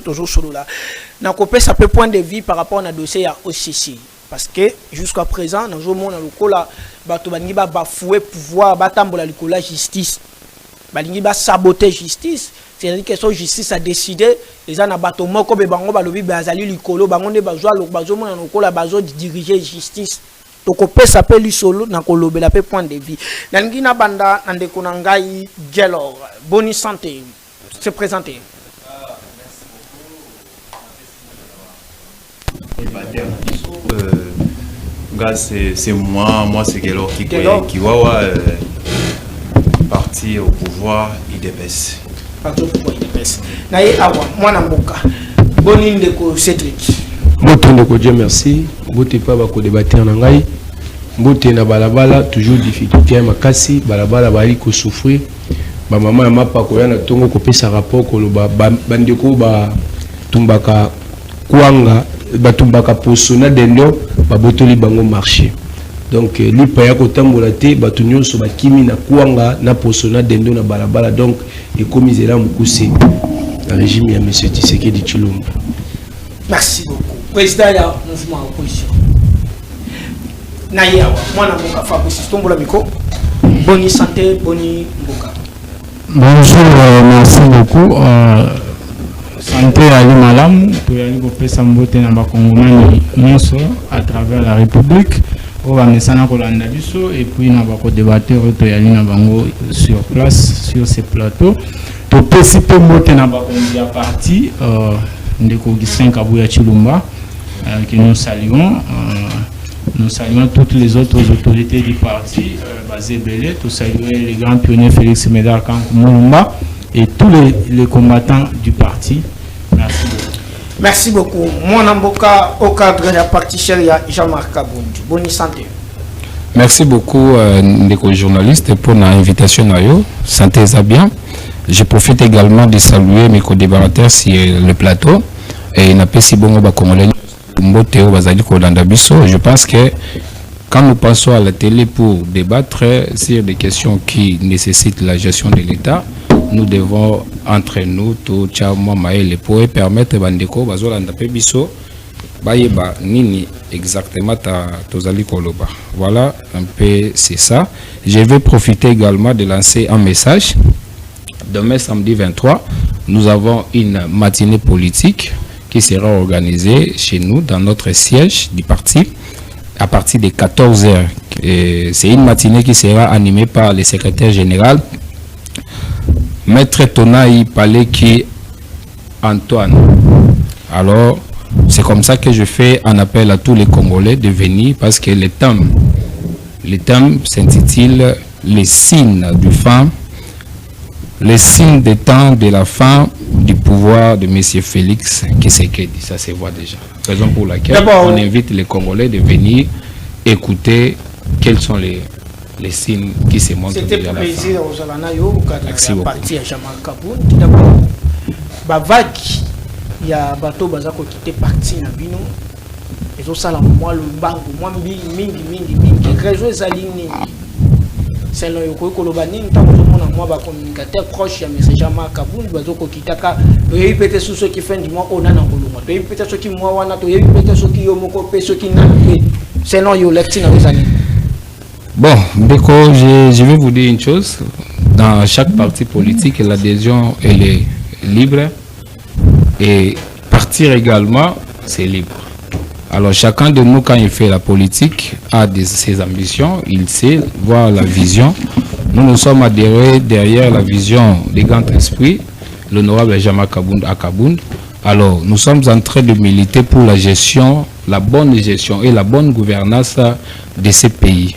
toujours solo là. Donc on peut ça peut point de vue par rapport à un dossier à OCC parce que jusqu'à présent dans le monde le là bato balingi ba bafouer pouvoir batambola likola justice balingi ba saboter justice c'est-à-dire que justice a décidé les ana bato moko be bango balobi bazali likolo bango ne bazwa lo bazo mona lokola bazo diriger justice donc on peut s'appeler solo na kolobela pe point de vue nangi na banda ndeko na ngai Gelor bonne santé se présenter. C'est moi c'est Gelor qui va parti au pouvoir IDPS. Parti au pouvoir IDPS. Naye awa mwana mboka. Boni ndeko Cedric. Mbote ndeko Dieu merci. Mbote pa ba ko débattre na ngai. Mbote na balabala toujours difficulté makasi balabala bali ko souffrir. Ba mama ya mapa ko yana tongo ko pesa rapport ko loba bandeko ba tumbaka kuanga batumbaka posona dendo babotoli bango marché donc lipa ya kotambola te batu nyonso bakimi na kuanga na posona dendo na balabala donc ekomizela mukuse na régime ya monsieur Tshisekedi Tshilombo. Merci beaucoup président ya mouvement opposition nayawa mwana mboka Fabrice tombola miko boni santé boni mboka. Bonjour, merci beaucoup. Santé Ali Malam, pour aller au Pessambote na bakongomani nyonso à travers la République. On va mesana kolanda biso et puis na bako débattre to yali na bango sur place sur ces plateaux. To pesipe mbote na bakonzi ya parti ndeko Gisin Kabuya Tshilomba que nous saluons. Nous saluons toutes les autres autorités du parti basées belé, tout saluer les grands pionniers Félix Médard Kankoumouba et tous les combattants du parti. Merci beaucoup. Merci beaucoup. Mon mboka au cadre de la partie chéria Jean-Marc Kabound. Bonne santé. Merci beaucoup ndeko journalistes pour l'invitation à yo. Santé ça bien. Je profite également de saluer mes co-débatteurs sur le plateau et na pesi bongo ba congolais. Je pense que quand nous passons à la télé pour débattre sur des questions qui nécessitent la gestion de l'État, nous devons entre nous tout les pour permettre bandeko bazolanda pe biso bayeba nini exactement tozali koloba. Voilà un peu c'est ça. Je vais profiter également de lancer un message. Demain samedi 23, nous avons une matinée politique qui sera organisée chez nous dans notre siège du parti à partir de 14h. C'est une matinée qui sera animée par le secrétaire général Maître Tonaï Paleki Antoine. Alors, c'est comme ça que je fais un appel à tous les Congolais de venir parce que le thème s'intitule les signes du fin, les signes des temps de la fin du pouvoir de M. Félix Tshisekedi. Ça se voit déjà. Raison pour laquelle on invite les Congolais de venir écouter quels sont les signes qui se montrent déjà à la fin. Merci beaucoup. D'abord, vague, il y a bateau bazako qui était parti na bino. Et au salam moi le bango moi mingi réseau zaline. C'est là où kolobani ntango mona moi ba communicateur proche ya message Jean-Marc Kabound bazoko kitaka to yebi pete sous ceux qui fin du mois on a na koloma to yebi pete ceux qui moi wana to yebi pete ceux qui yo moko pe ceux qui na c'est non yo lecti na bezani. Bon, Beko, je vais vous dire une chose. Dans chaque parti politique, l'adhésion elle est libre et partir également c'est libre. Alors chacun de nous, quand il fait la politique, a ses ambitions, il sait voir la vision. Nous sommes adhérés derrière la vision des grands esprits, l'honorable Jean-Marc Kabound. Alors nous sommes en train de militer pour la gestion, la bonne gestion et la bonne gouvernance de ces pays.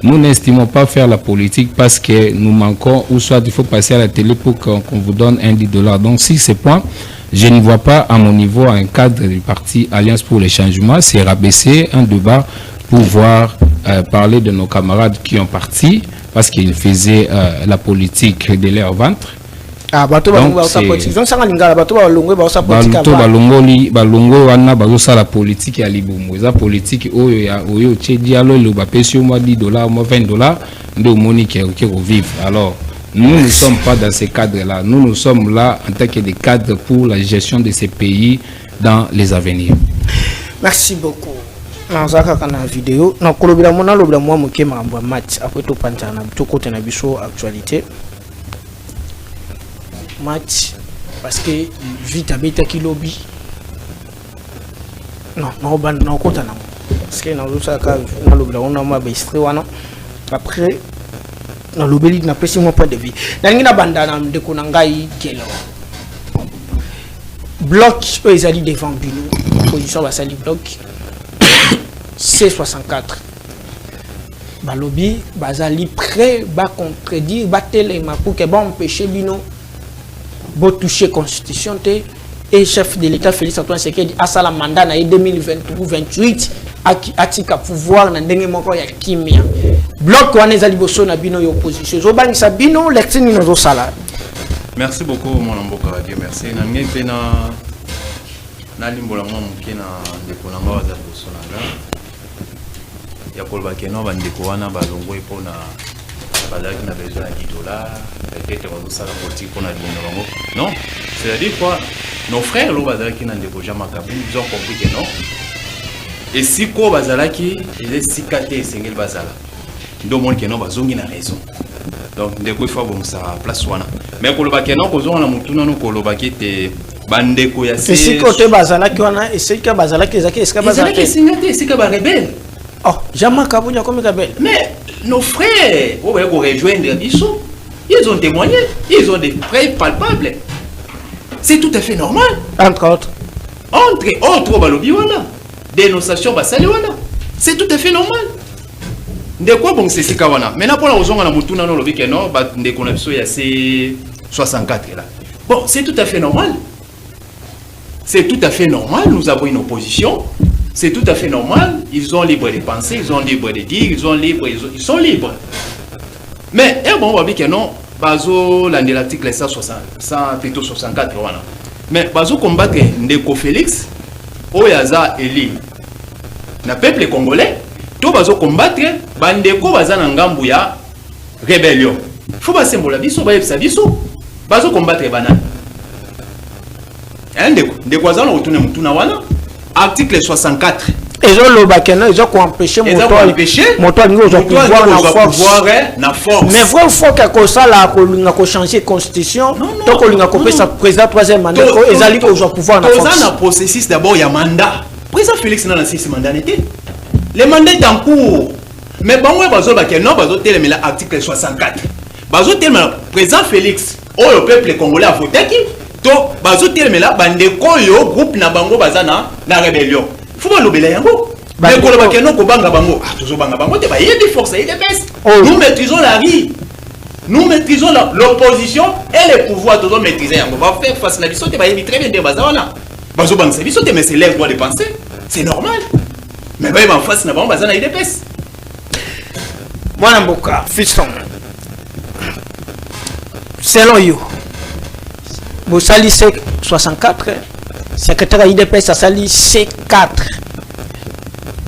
Nous n'estimons pas faire la politique parce que nous manquons, ou soit il faut passer à la télé pour qu'on vous donne un $10. Donc si c'est point, je ne vois pas à mon niveau un cadre du parti Alliance pour les changements, c'est rabaisser un débat pour pouvoir parler de nos camarades qui ont parti parce qu'ils faisaient la politique de leur ventre. Ah, bato balongo sa politique. Donc ça lingala bato balongo ba sa politique. Bato balongo wana bazo sa la politique ya libumu. Eza politique oyo ya tche dialo le ba pesi au moins $10, au moins $20 ndio moni qui vivre. Alors Nous ne sommes pas dans ces cadres-là. Nous sommes là en tant que des cadres pour la gestion de ces pays dans les avenirs. Merci beaucoup. Nazaka kana vidéo na kolobela mona lobela moi moke makambo ya match après to pantana to côté na biso actualité match parce que vite abeta ki lobby non ban na kota na parce que na losaka na lobela on ma bestre wana après na lobeli na pesi mo point de vue na ngina banda na ndeko na ngai kelo bloc ezali devant bino position ba sali bloc C64 balobi bazali prêt ba contredire ba telema pour que bon empêcher bino bo toucher constitution te et chef de l'état Félix Antoine Tshisekedi a sala mandat na 2023-28 atika pouvoir na ndenge moko ya kimia bloc wana ezali boso na bino yo opposition zo bangisa bino lectini nozo sala. Merci beaucoup mon amboka Dieu merci na ngete na limbola mwa moke na ndeko na nga baza boso na nga ya koloba keno bandeko wana balongwe mpona bazalaki na besoin ya $10 peut-être bazosala politique mpona lilinga bango non c'est-à-dire quoi nos frères lo bazalaki na ndeko Jean Makabu ils ont compris que non esiko bazalaki eza esika te esengeli bazala ndo omoni keno bazongi na raison donc ndeko ifo abongisa place wana mais koloba keno kozonga na motu nano kolobaki te bandeko ya se esika te bazalaki wana esika bazalaki ezaki esika bazalaki esika ba rebelle. Oh, jamais Kabunya comme Kabel. Mais nos frères, on va rejoindre Bissot. Ils ont témoigné, ils ont des preuves palpables. C'est tout à fait normal. Entre autres. Entre autres, Balobiwana. Dénonciation Basaliwana. C'est tout à fait normal. De quoi bon c'est Sikawana. Maintenant pour la raison on a moutuna no lobi que non, bah des connexions il y a ces 64 là. Bon, c'est tout à fait normal. C'est tout à fait normal, nous avons une opposition. C'est tout à fait normal, ils ont libre de penser, ils ont libre de dire, ils sont libres. Mais, bon, on va dire que non, bazo l'article 164, mais bazo combattre Ndeko Félix, Oyaza Eli, na peuple congolais, tout bazo combattre, bandeko baza na ngambu ya rébellion. Faut pas symbole biso, ba yebisa biso, bazo combattre banane. Ndeko baza na retourner mutuna wana. Article 64. Ils ont le bakeno, ils ont empêché mon pouvoir na force. Mais vrai faut que ça là qu'on changer constitution, donc on a coupé sa président troisième mandat, ils allaient au pouvoir na force. Dans un processus d'abord il y a mandat. Président Félix n'a pas 6 mandats n'était. Les mandats est en cours. Mais bon ouais bazo bakeno bazo télé la article 64. Bazo télé président Félix, le peuple congolais a voté qui donc bazo télé la bandeko yo groupe na bango bazana na rébellion. Faut pas l'obéir yango. Mais quand le bakeno ko banga bango, toujours banga bango te ba y a des forces, il y a des baisses. Nous maîtrisons la vie. Nous maîtrisons l'opposition et les pouvoirs toujours maîtriser yango. Va faire face na biso te ba y très bien de bazana. Bazo banga c'est biso te mais c'est l'air droit de penser. C'est normal. Mais ba y en face na bango bazana y a des baisses. Moi Mboka, fiston. Selon you. Vous sali C64, secrétaire IDPS a sali C4.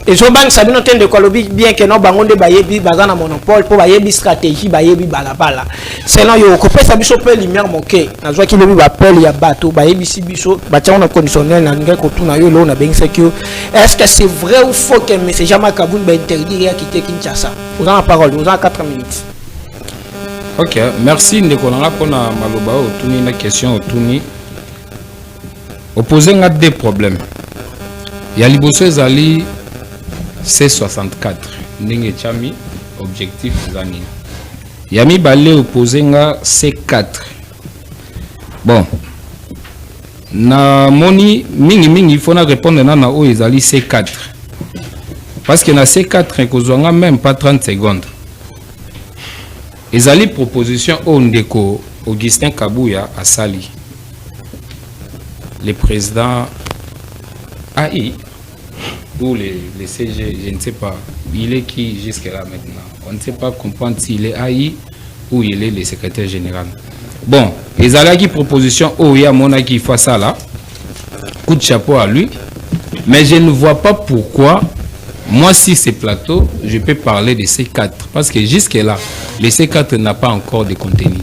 Et je banque ça bien de Kolobi bien que non bangonde bayebi bazana monopole pour bayebi stratégie bayebi balabala. Selon yo ko pesa biso pe lumière moké. Na joie ki lebi ba pel ya bateau bayebi si biso ba tia on conditionnel na ngai ko tuna yo lo na bengisa que est-ce que c'est vrai ou faux que M. Jean Kabun ba interdire à quitter Kinshasa? Vous en la parole, vous en 4 minutes. Ok, merci Ndeko Nanga pour la maloba autouni na question autouni. Opposé à deux problèmes. Il y a liboso ezali C64 ndenge chami objectif zani. Yami balé opposé à C4. Bon. Na moni mingi il faut na répondre na o ezali C4. Parce que na C4 kozonga même pas 30 secondes. Ezali proposition au Ndeko Augustin Kabuya à Sali. Le président AI ou le CG, je ne sais pas. Il est qui jusque-là maintenant? On ne sait pas comprendre s'il est AI ou il est le secrétaire général. Bon, ezali proposition au Yamona qui fait ça là. Coup de chapeau à lui. Mais je ne vois pas pourquoi, moi, si c'est plateau, je peux parler de C4. Parce que jusque-là, Le C4 n'a pas encore de contenu.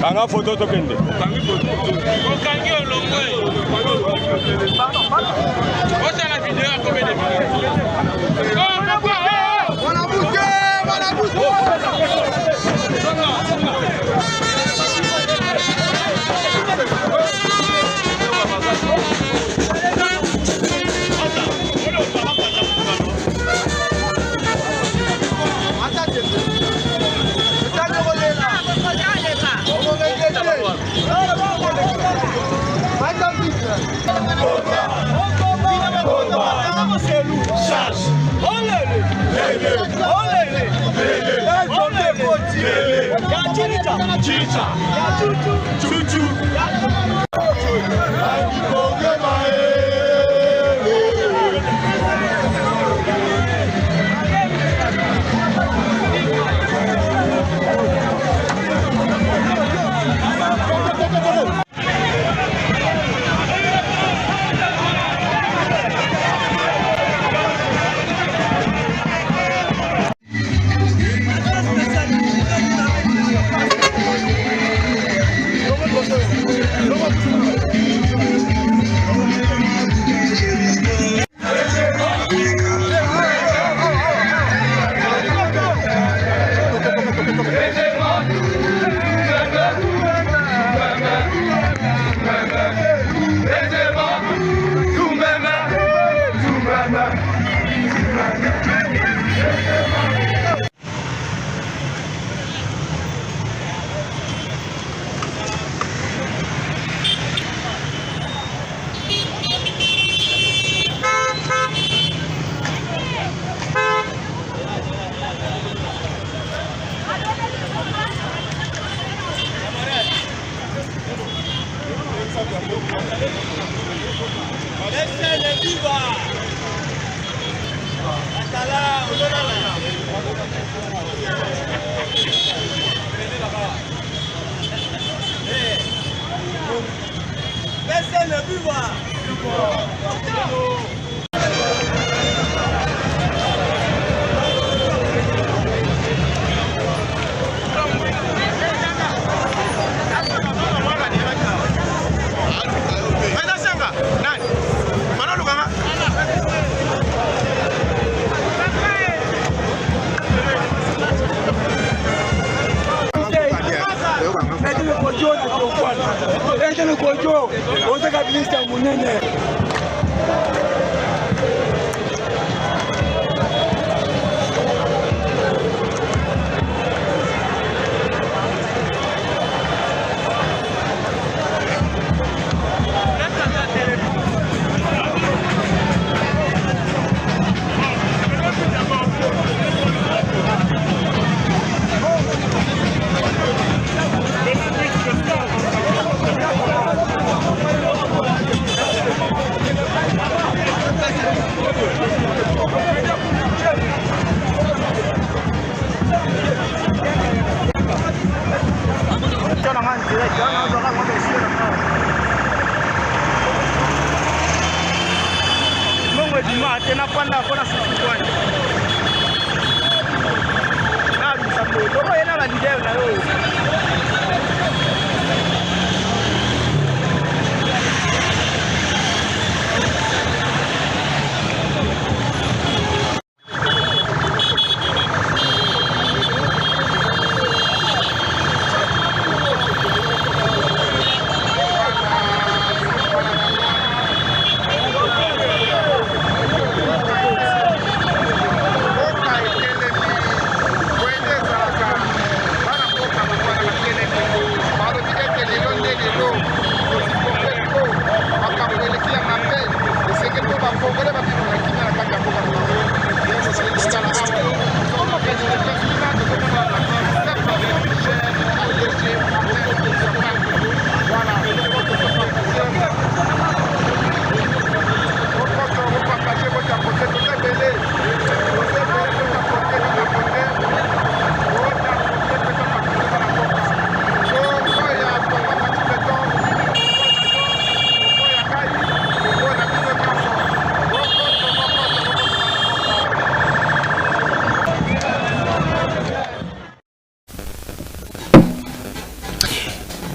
Kanga photo tokende. Okangi olongwe. Osa la vidéo à combien de minutes?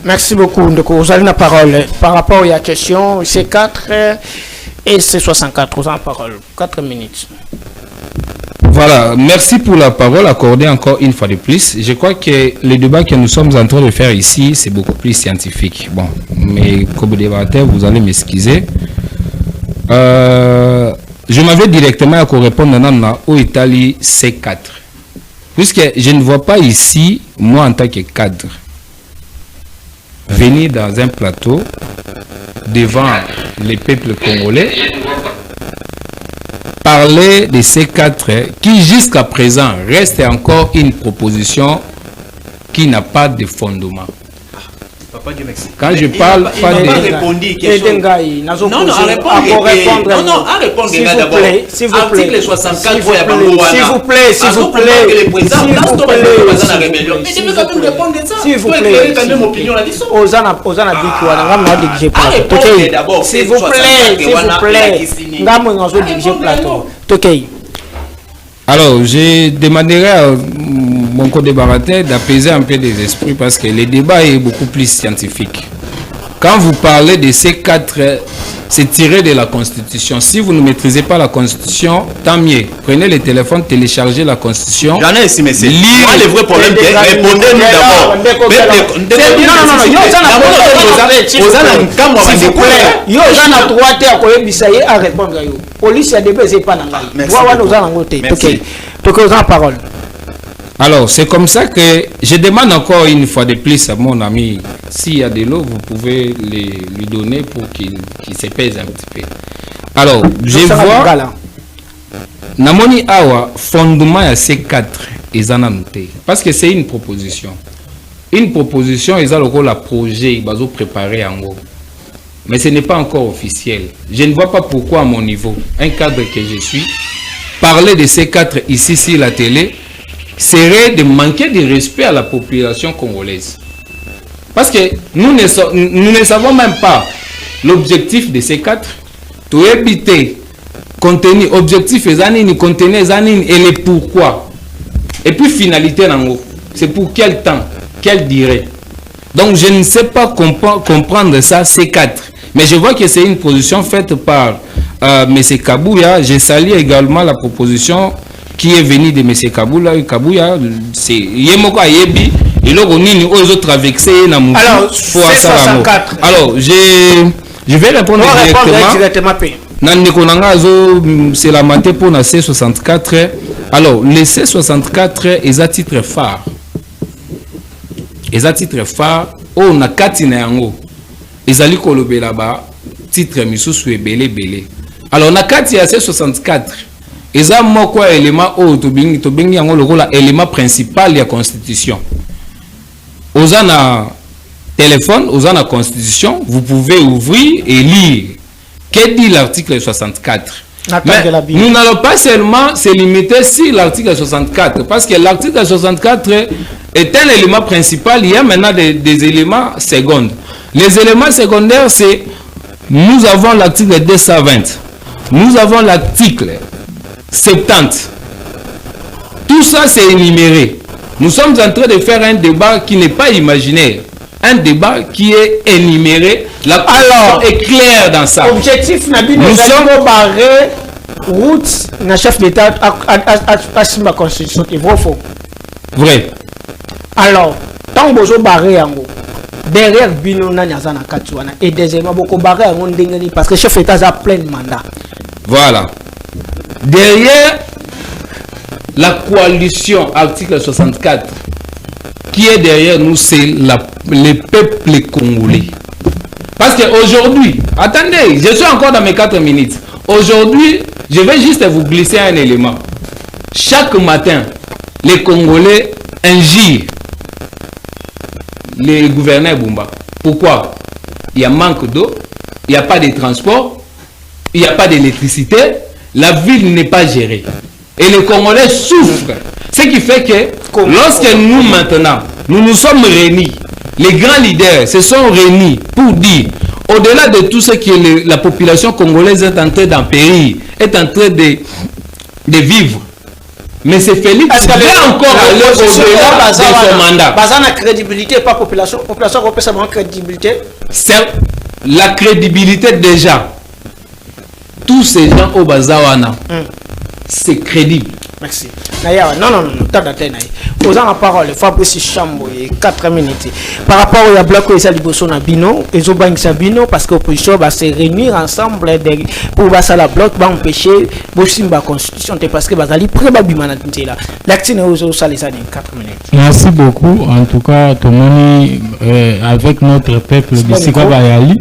Merci beaucoup. Vous avez la parole. Par rapport à la question, C4 et C64, vous avez la parole. 4 minutes. Voilà, merci pour la parole accordée encore une fois de plus. Je crois que le débat que nous sommes en train de faire ici, c'est beaucoup plus scientifique. Bon, mais comme débatteur, vous allez m'excuser. Je m'avais directement à répondre au Italie C4. Puisque je ne vois pas ici, moi en tant que cadre, venir dans un plateau devant les peuples congolais, parler de ces 4 qui jusqu'à présent reste encore une proposition qui n'a pas de fondement. Quand je parle pas de... Non, à répondre d'abord. S'il vous plaît. Article 64, s'il vous plaît. S'il vous plaît. Alors, je demanderai à mon co-débatteur d'apaiser un peu les esprits parce que le débat est beaucoup plus scientifique. Quand vous parlez de ces 4, c'est tiré de la Constitution. Si vous ne maîtrisez pas la Constitution, tant mieux. Prenez le téléphone, téléchargez la Constitution. J'en ai ici, mais c'est moi le vrai problème. Répondez-nous d'abord. Alors, c'est comme ça que je demande encore une fois de plus à mon ami, s'il y a de l'eau, vous pouvez lui donner pour qu'il se pèse un petit peu. Alors, je vois, Namoni Awa, fondement à ces 4, ils en ont noté. Parce que c'est une proposition. Une proposition, ils ont le projet, ils ont préparé en gros. Mais ce n'est pas encore officiel. Je ne vois pas pourquoi à mon niveau, un cadre que je suis, parler de ces 4 ici sur la télé, serait de manquer de respect à la population congolaise. Parce que nous ne savons même pas l'objectif de ces 4. Tout éviter, contenu, objectif, contenu, et le pourquoi. Et puis finalité, c'est pour quel temps, quelle durée. Donc je ne sais pas comprendre ça, ces 4. Mais je vois que c'est une position faite par M. Kabouya. Je salue également la proposition qui est venu de M. Kabouya, c'est Yemoko Ayebi, et là on a traversé na mou. Alors, C64. Alors, je vais répondre directement. C'est la matin pour la C64. Alors, les C64 ils ont titre phare. Ils ont titre phare. Oh, na katina yango. Ils allaient kolobe là-bas. Titre misusu et belé. Alors, na katina C64. Ils ont quoi élément élément principal de la Constitution. Aux en téléphone, aux en Constitution, vous pouvez ouvrir et lire. Que dit l'article 64? Mais nous n'allons pas seulement se limiter sur l'article 64, parce que l'article 64 est un élément principal. Il y a maintenant des éléments secondaires. Les éléments secondaires, c'est nous avons l'article 220, nous avons l'article 70. Tout ça, c'est énuméré. Nous sommes en train de faire un débat qui n'est pas imaginaire. Un débat qui est énuméré. La position est claire dans ça. Objectif, nous sommes barrés route, le chef d'État a signé la Constitution. C'est vrai ou faux? Vrai. Alors, tant que vous barré en haut, derrière Bino Nanyazana Katsuana, et deuxièmement, beaucoup barré en haut, parce que le chef d'État a plein de mandats. Voilà. Derrière la coalition article 64 qui est derrière nous, c'est le peuple congolais. Parce qu'aujourd'hui, attendez, je suis encore dans mes 4 minutes. Aujourd'hui, je vais juste vous glisser un élément. Chaque matin, les Congolais injurent les gouverneurs Bumba. Pourquoi? Il y a manque d'eau, il n'y a pas de transport, il n'y a pas d'électricité, la ville n'est pas gérée. Et les Congolais souffrent. Ce qui fait que lorsque nous maintenant, nous nous sommes réunis, les grands leaders se sont réunis pour dire, au-delà de tout ce que la population congolaise est en train d'en périr, est en train de vivre, Mais c'est Félix qui va encore aller au-delà de son mandat. Basant la crédibilité, pas population. Population peut savoir crédibilité. C'est la crédibilité déjà. Tous ces gens au Bazawana, c'est crédible. Merci. Non, t'as aux la parole, Fabrice Chambo, 4 minutes. Par rapport au bloc où ils ont Bino, ils ont Sabino parce que l'opposition va se réunir ensemble pour la bloc, va empêcher la constitution parce que Bazali probablement là. L'acte aux salés 4 minutes. Merci beaucoup. En tout cas, tout le monde avec notre peuple de Sika Bayali,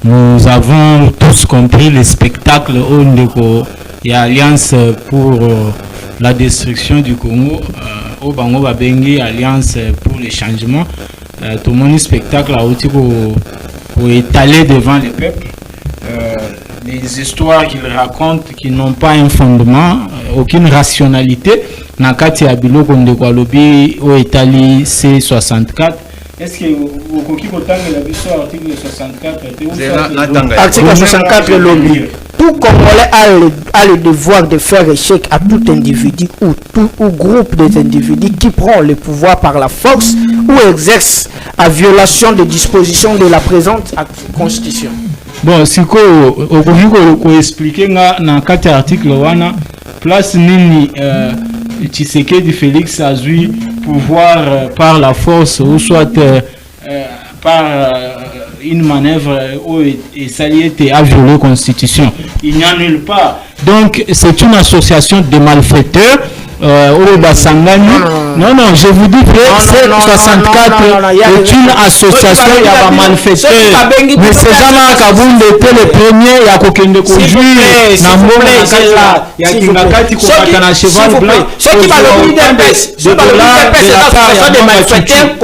nous avons tous compris le spectacle au Ndeko et Alliance pour la destruction du Congo, au Bango Babengi, Alliance pour les changements. Tout le monde spectacle a aussi pour étaler devant le peuple des histoires qu'ils racontent qui n'ont pas un fondement, aucune rationalité. Nakati Abilo Kondekwa Lobi au Italie C64. Est-ce que vous avez l'article 64? Article 64 lobby. Tout Congolais a le devoir de faire échec à tout individu ou groupe d'individus qui prend le pouvoir par la force ou exerce à violation des dispositions de la présente constitution. Bon, si vous expliquer dans 4 articles, place nini Tshisekedi Félix a eu pouvoir par la force ou soit par une manœuvre où il s'alliait à violer la constitution. Il n'y a nulle part. Donc c'est une association de malfaiteurs. Non, je vous dis que C64 est une association de malfaiteurs. Mais c'est jamais Kabound était le premier à Kokende Koujou. Il y a Kingakati Kokatana cheval blanc. Ce qui va le but de l'association de malfaiteurs.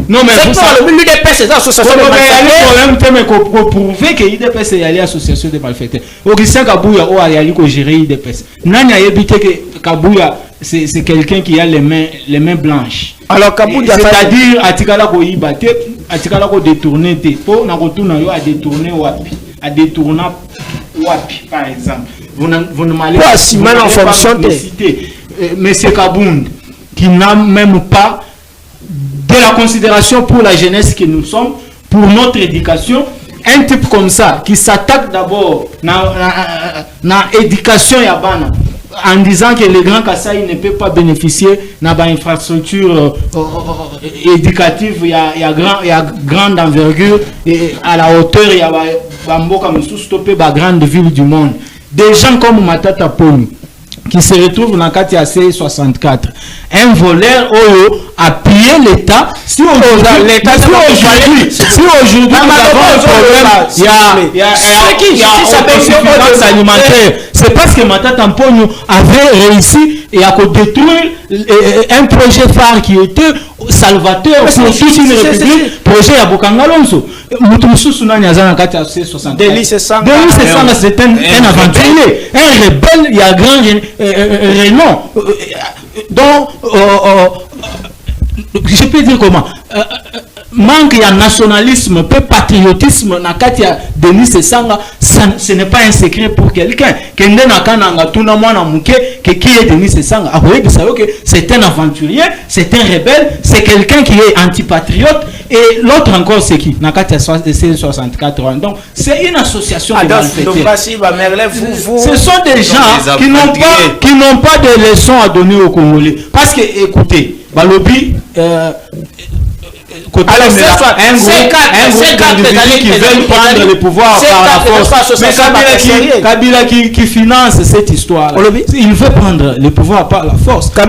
Non, mais vous savez, le but de l'UDPS, c'est l'association de malfaiteurs. Pour prouver que l'UDPS est l'association de malfaiteurs. Augustin Kabouya a géré l'UDPS. Nani a évité que Kabouya, c'est quelqu'un qui a les mains blanches. Alors Kabouya, c'est-à-dire, Atikala ko ibate, Atikala ko détourner te. Pour na retourner à détourner wapi, à détourner wapi, par exemple. Vous ne m'allez pas si mal en fonction de Monsieur Kabound, qui n'a même pas de la considération pour la jeunesse que nous sommes, pour notre éducation. Un type comme ça qui s'attaque d'abord à l'éducation yabana en disant que les grands Kassai ne peut pas bénéficier d'une infrastructure éducative, il y a grande envergure et à la hauteur il y a stoppé la grande ville du monde. Des gens comme Matata Poni qui se retrouvent dans la C64. Un voleur a pillé l'État. Si aujourd'hui nous avons un problème, il y a autosuffisance alimentaire. C'est parce que Matata Poni avait réussi et a détruire un projet phare qui était salvateur pour toute une république, projet à Bokangalonso. Denis Sesanga, c'est un aventurier, un rebelle, il y a grand renom. Donc, je peux dire comment manque de nationalisme, peu patriotisme, Denis Sesanga, ce n'est pas un secret pour quelqu'un. Qui est Denis Sesanga? C'est un aventurier, c'est un rebelle, c'est quelqu'un qui est antipatriote. Et l'autre encore, c'est qui? C'est 64 ans. Donc, c'est une association de malfaiteurs. Ce sont des gens qui n'ont pas de leçons à donner aux Congolais. Parce que, écoutez, Balobi, un groupe qui veulent prendre le pouvoir par la force. Mais Kabila qui finance cette histoire, il veut prendre le pouvoir par la force. Il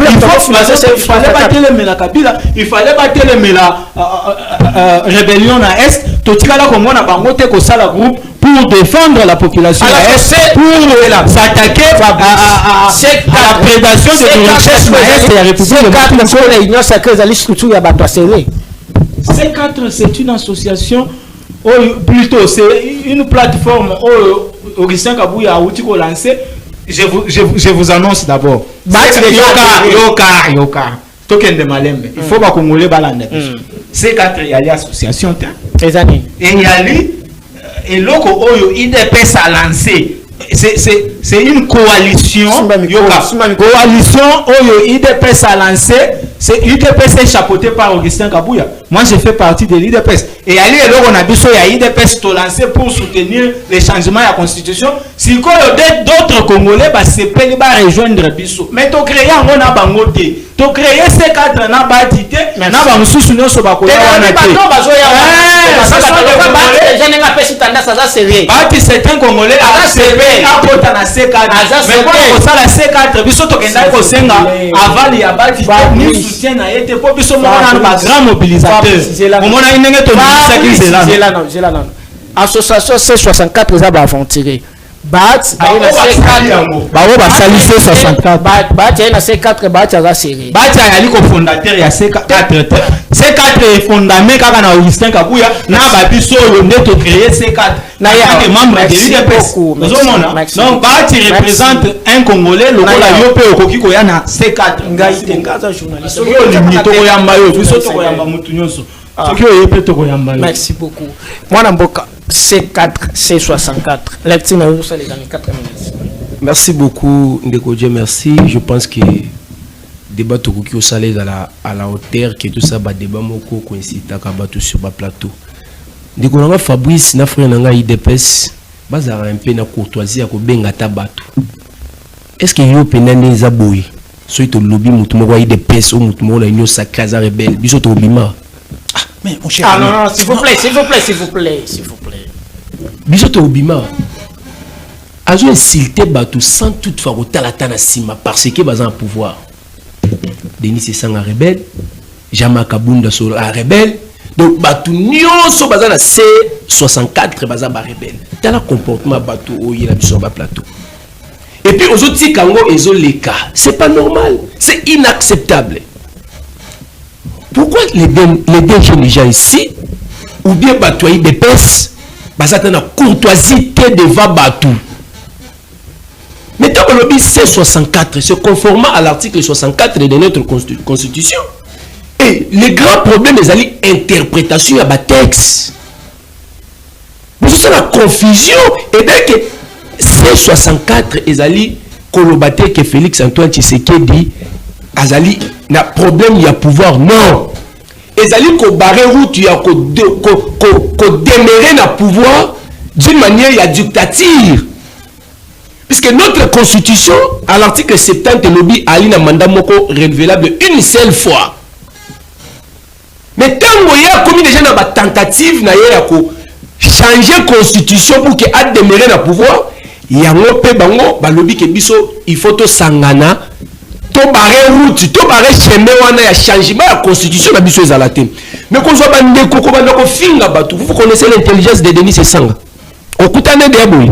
fallait battre Kabila, il fallait battre la rébellion à Est. Totikala Congo na bangote ko sala groupe pour défendre la population à Est, pour s'attaquer à la prédation de richesses à Est et à la République de C4, c'est une association, plutôt c'est une plateforme où Augustin Kabouya a lancé. Je vous annonce d'abord. Yoka. Token de Malembe. Il faut pas qu'on me balande. C4, il y a l'association. Et il y a et l'autre, IDPS a lancé. c'est une coalition. Coalition où l'IDPS a lancé. L'IDPS est chapeauté par Augustin Kabouya. Moi, je fais partie de l'IDPS. Et allez, alors on a dit qu'il y a l'IDPS qui lancé pour soutenir les changements à la Constitution. Si d'autres Congolais, c'est pas rejoindre Bissot. Mais tu crées un on a bangoté. Tu crées ces cadres n'a pas dit. Mais n'a pas sous nous sur Bakoya. C'est un Congolais à côté de ces cadres. Mais pour ça, ces cadres, Bissot Tokenda Kosenga avant les abati. Soutien a été pour Bissot Mona grand mobilisateur. Association C64 les a aventuré. Bat salissé 64. Bat il y a C4 Bat il y a série. Bat il y a fondateur il y a C4. C4 est fondamé quand on a Augustin Kabouya na ba biso yo neto créer C4. Na ya membre de l'UDPS. Donc Bat il représente un Congolais le la yo pe okoki ko ya na C4. Ngai tengaza journaliste. Yo to yamba yo biso to yamba mutu nyonso. Merci beaucoup. Moi, C4, C64. Les années 80. Merci beaucoup, Ndeko Dieu, merci. Je pense que le débat qui au salaire à la hauteur, que tout ça, le débat coïncide sur le plateau. Ndeko Fabrice, na frère nanga IDPS, bazara un peu na courtoisie à benga tabatu. Est-ce que yo penane zaboui? Soit to lobby mutumo IDPS ou mutumo na nyo sakaza rebelle, biso to bima. Mais mon cher. Ah non, s'il vous plaît. Bisoto Obima a insulté Batou sans toutefois au talatana sima parce que bazan pouvoir. Denis Sanga rebelle, Jama Kabunda sur la rebelle. Donc Batou nyonso bazan C64 bazan ba rebelle. Dans le comportement Batou au yela biso ba plateau. Et puis aux autres kango ezo leka, c'est pas normal, c'est inacceptable. Pourquoi les deux jeunes gens ici, ou bien Batouaï des pèses, basant na courtoisie devant Batou. Mais tant que le lobby C64 se conformant à l'article 64 de notre constitution, et le grand problème est l'interprétation à texte. Mais c'est la confusion, et dès que C64 est allé colobater que Félix Antoine Tshisekedi azali na problème il y a pouvoir non ezali ko barrer route ya ko démérer na pouvoir d'une manière ya dictature puisque notre constitution à l'article 70 lobby ali na mandat moko renouvelable une seule fois mais tango ya comme déjà na ba tentative na ya ko changer constitution pour que a démérer na pouvoir yango pe bango ba lobby ke biso il faut to sangana to barrer route to barrer chemin wana ya changement la constitution na biso ezalate mais qu'on soit bandé koko banda ko finga batu vous connaissez l'intelligence de Denis Sanga okutane de aboy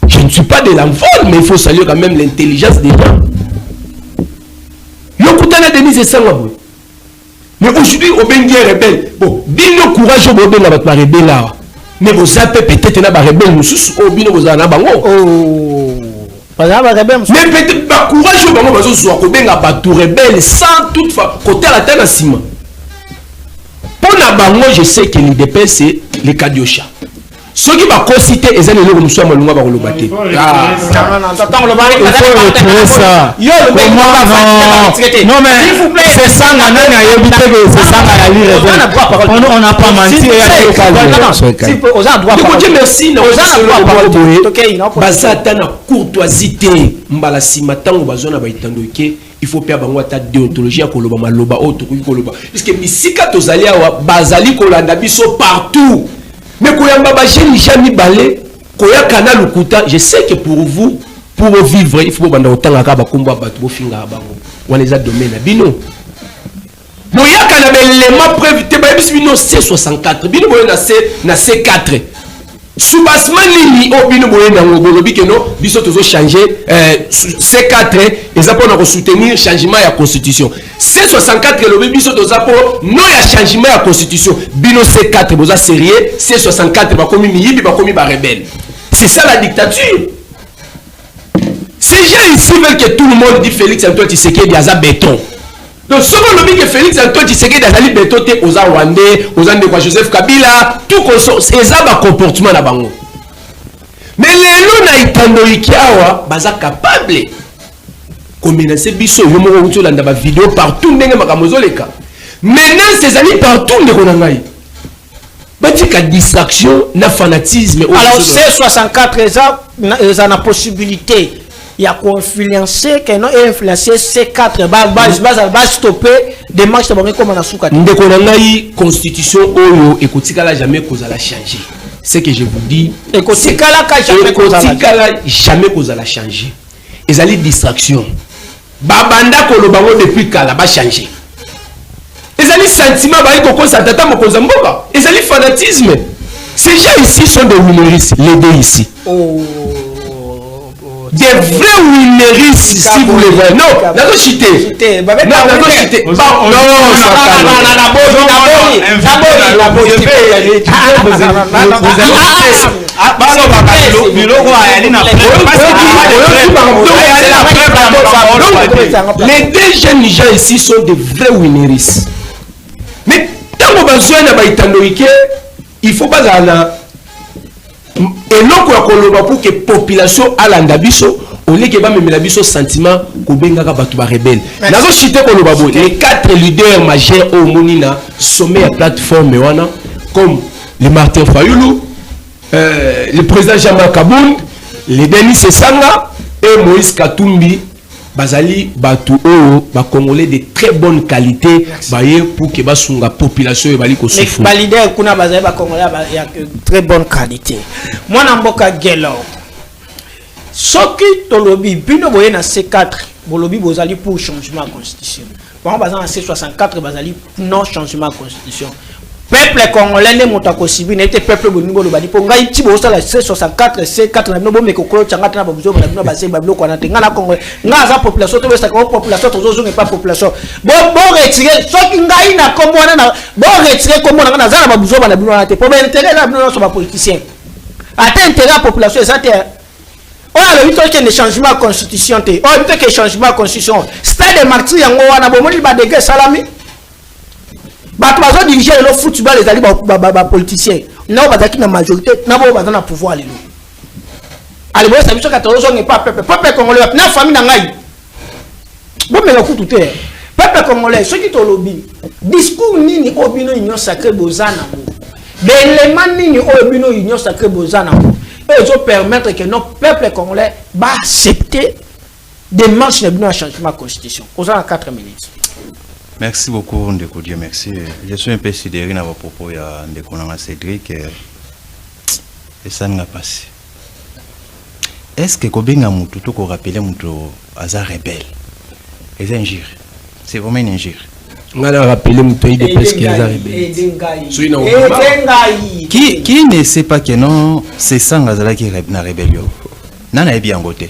je ne suis pas de l'envol mais il faut saluer quand même l'intelligence des gens okutane Denis Sanga boy mais aujourd'hui au bengi rebelle bon bino courage au benga ba rebelle là mais vous avez peut-être na ba rebelle mususu au bino vous na bango mais peut-être pas courage au bango bazo soit ko benga ba rebelle sans toutefois côté la tête à ciment pour na bango je sais que l'IDP c'est le Kadiocha ceux qui va conciter et zali le mususu malunga ba koloba te non mais c'est ça na nani ayebite que c'est ça na li rebelle on n'a pas menti aux endroits merci bazata na courtoisie mbala sima tango bazona ba itandoke il faut perdre bango ta déontologie ko loba maloba auto ko loba puisque misika tozali awa bazali ko landa biso partout. Mais quand il y a balé, quand il y a canal lukuta, je sais que pour vous, pour vivre, il faut que vous ayez un combat pour finir on les a domaines. Bino. Bon, il y a un élément preuve, bino C64, bino na C4. Soubassement lini au bino boye na ngolobi que non, biso tozo changer C4 et ça pour soutenir changement de la constitution. C64 le biso toza pour non ya changement de la constitution. Bino C4 boza sérieux, C64 ba komi miyibi ba komi ba rebelle. C'est ça la dictature. Ces gens ici veulent que tout le monde dit Félix Antoine Tshisekedi aza béton. Donc, ce qu'on dit que Félix Antoine Tshisekedi a dit bétoté aux Rwandais, aux Andéquois Joseph Kabila, tout c'est ça le comportement là-bas. Mais les lots na itando ikiawa baza capable comme menacer biso yo moko uto landa ba vidéo partout ndenge makamozoleka. Maintenant ces amis partout ndeko na ngai. Batika distraction na fanatisme. Alors c'est 64 ils ont la possibilité il y a influencer que non influencer ces 4 base stopper des marches de comme na suka. Ndeko na ngai constitution oyo ekotikala jamais kozala changer. C'est que je vous dis ekotikala jamais kozala changer. Ezali distraction. Babanda kolobango depuis kala ba changer. Ezali sentiment ba iko kosa tata mokonza mboka. Ezali fanatisme. Ces gens ici sont des winneristes, les deux ici. Des vrais winneristes, si vous les voyez. Non, n'a pas chité. Non, n'a pas chité. Non, les deux jeunes gens ici sont des vrais winneristes. Mais tant qu'on a besoin de il faut pas aller. Et non pour que la population a l'andabiso, au lieu que la biso sentiment qu'on benga batu ba rebelle. Nazo cité ko lobabo les 4 leaders majeurs au Monina sommet à plateforme wana comme le Martin Fayoulou, le président Jean-Marc Kabound, le Denis Sesanga et Moïse Katumbi. Bazali batu o ba congolais de très bonne qualité baye pour que basunga population bali ko souffrir. Les leaders kuna bazali ba congolais ya très bonne qualité. Moi na mboka gelo. Soki tolobi bino boye na C4 bolobi bozali pour changement de constitution. Bon bazali na C64 bazali non changement de constitution. Peuple congolais ne motako sibi n'était peuple boningo lo badi po ngai ti bo sala C64 C4 na no me kokolo changata na babuzo na bino base babilo ko na tenga na Congo nga za population to besa ko population to zo pas population bo retirer soki ngai na kombo na bo retirer kombo na za na babuzo na bino na te po ben intérêt na bino so ba politicien ata intérêt la population ça te on a le but que changement constitution te on dit que changement constitution stade de martyr yango wana bo moni ba dégâts salami. Bato bazo diriger le football les ali ba politiciens na bazaki na majorité na bo bazana na pouvoir lelo ali bo ça biso 14 n'est pas peuple congolais na famille na ngai bo me ko tout peuple congolais ceux qui to lobby discours nini obino union sacrée bozana mo d'éléments nini obino union sacrée bozana mo et ils permettre que nos peuple congolais ba accepter des marches de un changement de constitution aux 4 minutes. Merci beaucoup, Ndeko Dieu, merci. Je suis un peu sidéré dans vos propos, Ndeko Nanga Cédric, et ça n'a pas passé. Est-ce que Kobenga Moutou, tout qu'on rappelle Moutou, Aza rebelle, c'est une injure? C'est vraiment une injure. On a rappelé Moutou, il est presque Aza rebelle. Qui ne sait pas que non, c'est ça Ngazala qui est na rébellion? Nana est bien côté.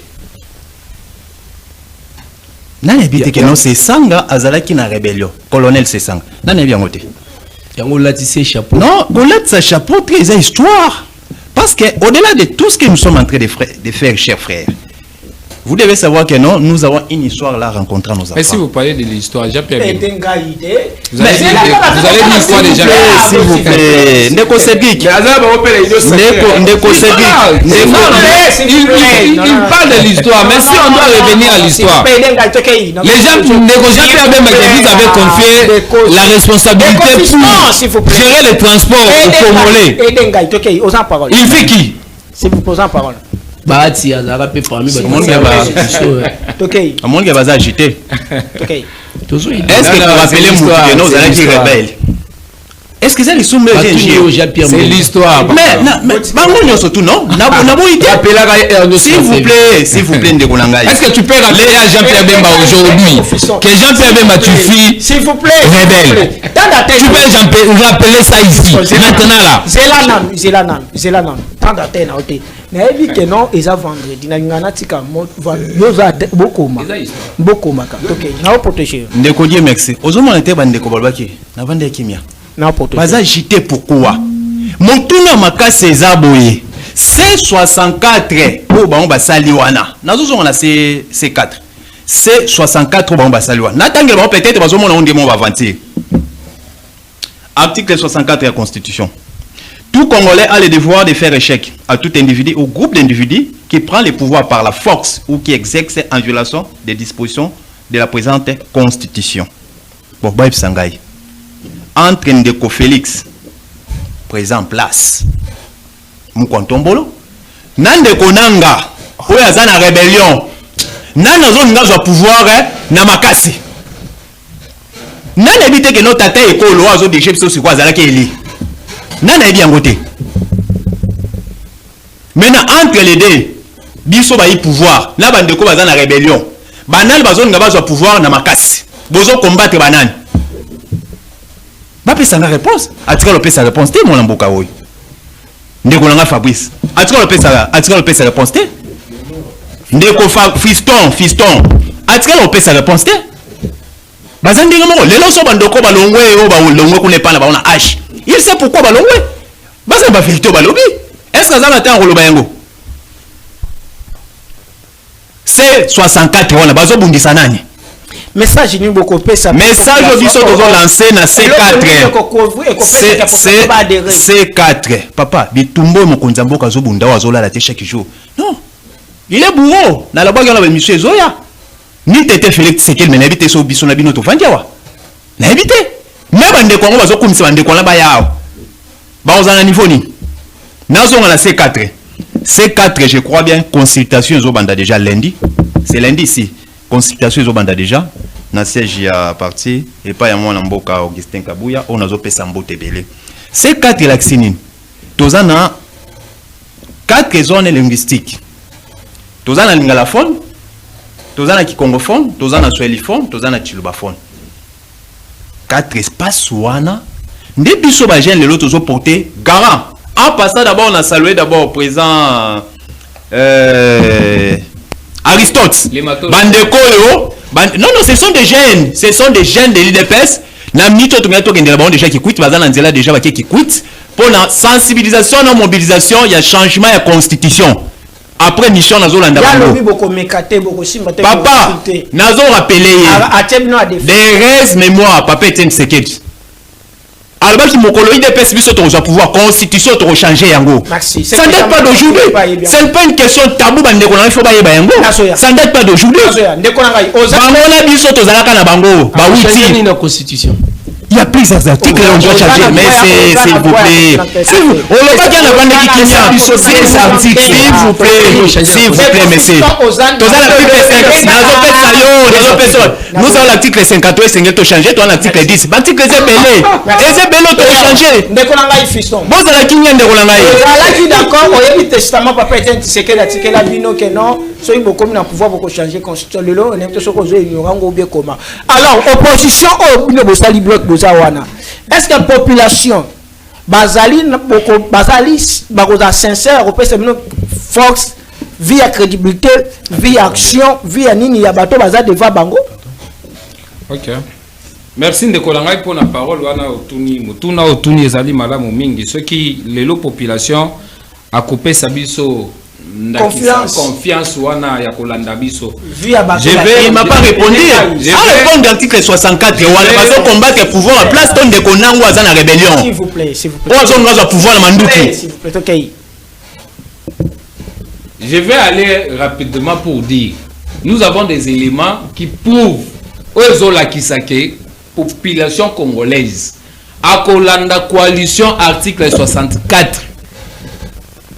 Nana habite que non c'est Sanga Azalaki na rébellion. Colonel c'est Sanga. Nana bien côté. Yango latissé chapeau. Non, Golat sa chapeau très histoire. Parce que au-delà de tout ce que nous sommes en train de faire, chers frères, vous devez savoir que non, nous avons une histoire là rencontrant nos enfants. Mais si vous parlez de l'histoire, Jean-Pierre Bemba. Vous allez dire l'histoire de Jean-Pierre, s'il vous plaît. Ndeko Cédric. Ndeko Cédric. Il parle de l'histoire, mais si on doit revenir à l'histoire, les gens, Ndeko Jean-Pierre Bemba, vous avez confié la responsabilité pour gérer le transport au Congolais. Il fait qui? Si vous posez en parole. Bahati azara pe parmi ba monde qui va agiter. OK. Est-ce que vous rappelez Moutou nos allez qui rebelle? Est-ce que ça les somme c'est l'histoire. Mais bango surtout non. S'il vous plaît Ndeko Nanga. Est-ce que tu peux rappeler à Jean-Pierre Bemba aujourd'hui que Jean-Pierre Bemba tu fis s'il vous plaît rebelle? Tu peux rappeler ça ici maintenant là. Zélanan. Tant d'atteindre OK. Na ebi que non ils a vendredi na ngana tika yoza bokoma ka OK na protéger Ndeko Dieu merci ozomona te bande ko balbaki na vande kimia na protéger baza jité pourquoi montuna makase ezaboye C64 pour ba on ba sali wana nazo na C4 C64 ba on ba sali wana natangela ba peut-être bazomona on demande ba avancer article 64 de la Constitution. Tout Congolais a le devoir de faire échec à tout individu ou groupe d'individus qui prend le pouvoir par la force ou qui exerce en violation des dispositions de la présente Constitution. Bon, Baïb Sangaï. Entre Ndeko Félix, présent en place, Moukontombolo, Nandeko Nanga, où il y a une rébellion, Nana zone n'a pouvoir, Namakasi. Nana évite que notre tête est colo, à zone de chefs sur quoi, Zalaki Eli. Nana est bien côté. Maintenant, entre les deux, biso ba y pouvoir, na bandeko baza na rébellion. Banal bazone nga bazwa pouvoir na makasi. Bozo combattre banane. Ba pesa nga réponse. Atika lo pesa réponse te mon lamboka oy. Ndeko nga Fabrice. Atika lo pesa réponse te. Ndeko fiston. Atika lo pesa réponse te. Bazandi nga moko lelo so bandoko balongwe o ba longwe kule pana ba on a H. Il sait pourquoi balongwe. Baza ba filito balobi. Est-ce que ça va être un c'est 64 on a besoin de sanani. Message ni beaucoup pesa. Message au biso dozo lancer na C4. C4. Papa, bitumbo mokonza mboka zo bunda wa zola la te chaque jour. Non. Il est bourreau. Na la bague na monsieur Zoya. Ni tete Félix c'est quel menabité so biso na bino to vandiawa. Na évité. Mais bande ko bazo kumisa bande ko na ba yao. Ba ozana niveau ni. Nazo la C4. C4, je crois bien, consultation ils ont banda déjà lundi. C'est lundi ici. Consultation ils ont banda déjà. Na siège à partir et pas à moi Namboka Augustin Kabuya, on a zopé Sambo Tebele. C4 laxinine. Tozana 4 zones linguistiques. Tozana lingalaphone, tozana kikongophone, tozana swahiliphone, tozana chilubaphone. 4 espaces wana. Depuis ce bagène les autres ont porté garant. En passant d'abord, on a salué d'abord présent Aristote. Bandekoyo. Non, ce sont des jeunes. Ce sont des jeunes de l'IDPS. Namito Tomato Gendelabon déjà qui quittent. Bazan Anzela déjà qui quittent. Pour la sensibilisation, la mobilisation, il y a changement, il y a constitution. Après mission, Nazo Landa. Papa, Nazo rappelé. Des restes mémoire, papa Etienne Sekedi. Alors, qui mokolo IDPS biso to pouvoir constitution to changer yango. Ça ne date pas d'aujourd'hui. C'est pas une question tabou bande ko na faut ba yeba yango. Ça ne date pas d'aujourd'hui. Bango na biso to zalaka na bango. Ba wuti na constitution. Il y a plusieurs articles on doit changer mais c'est s'il vous plaît. S'il vous plaît monsieur. Nous avons l'article 58 c'est to changer toi l'article 10. L'article c'est belé. Et c'est belé to changer. Ndeko na ngai fiston. Boza la kinya ndeko na ngai. Zalaki d'accord au yebi testament papa était c'est que l'article la bino que non so il beaucoup na pouvoir beaucoup changer constitution le lo on est so ko zo ignorant go bien comment. Alors opposition au bino bosali bloc bozawana. Est-ce que la population bazali bakoza sincère au pèse force via crédibilité via action via nini ya bato baza devant bango? OK. Merci ndeko langai pour la parole wana otuni mutuna otuni ezali malamu mingi ceux qui lelo population a coupé sabiso confiance wana ya kolanda biso. Il m'a pas répondu. Je vais répondre l'article 64 wana bazo combattre pouvoir en place ton de konango aza na rébellion. S'il vous plaît. Ozo ngaza pouvoir na manduki. S'il vous plaît, OK. Je vais aller rapidement pour dire nous avons des éléments qui prouvent ozola kisake population congolaise à Kolanda coalition article 64.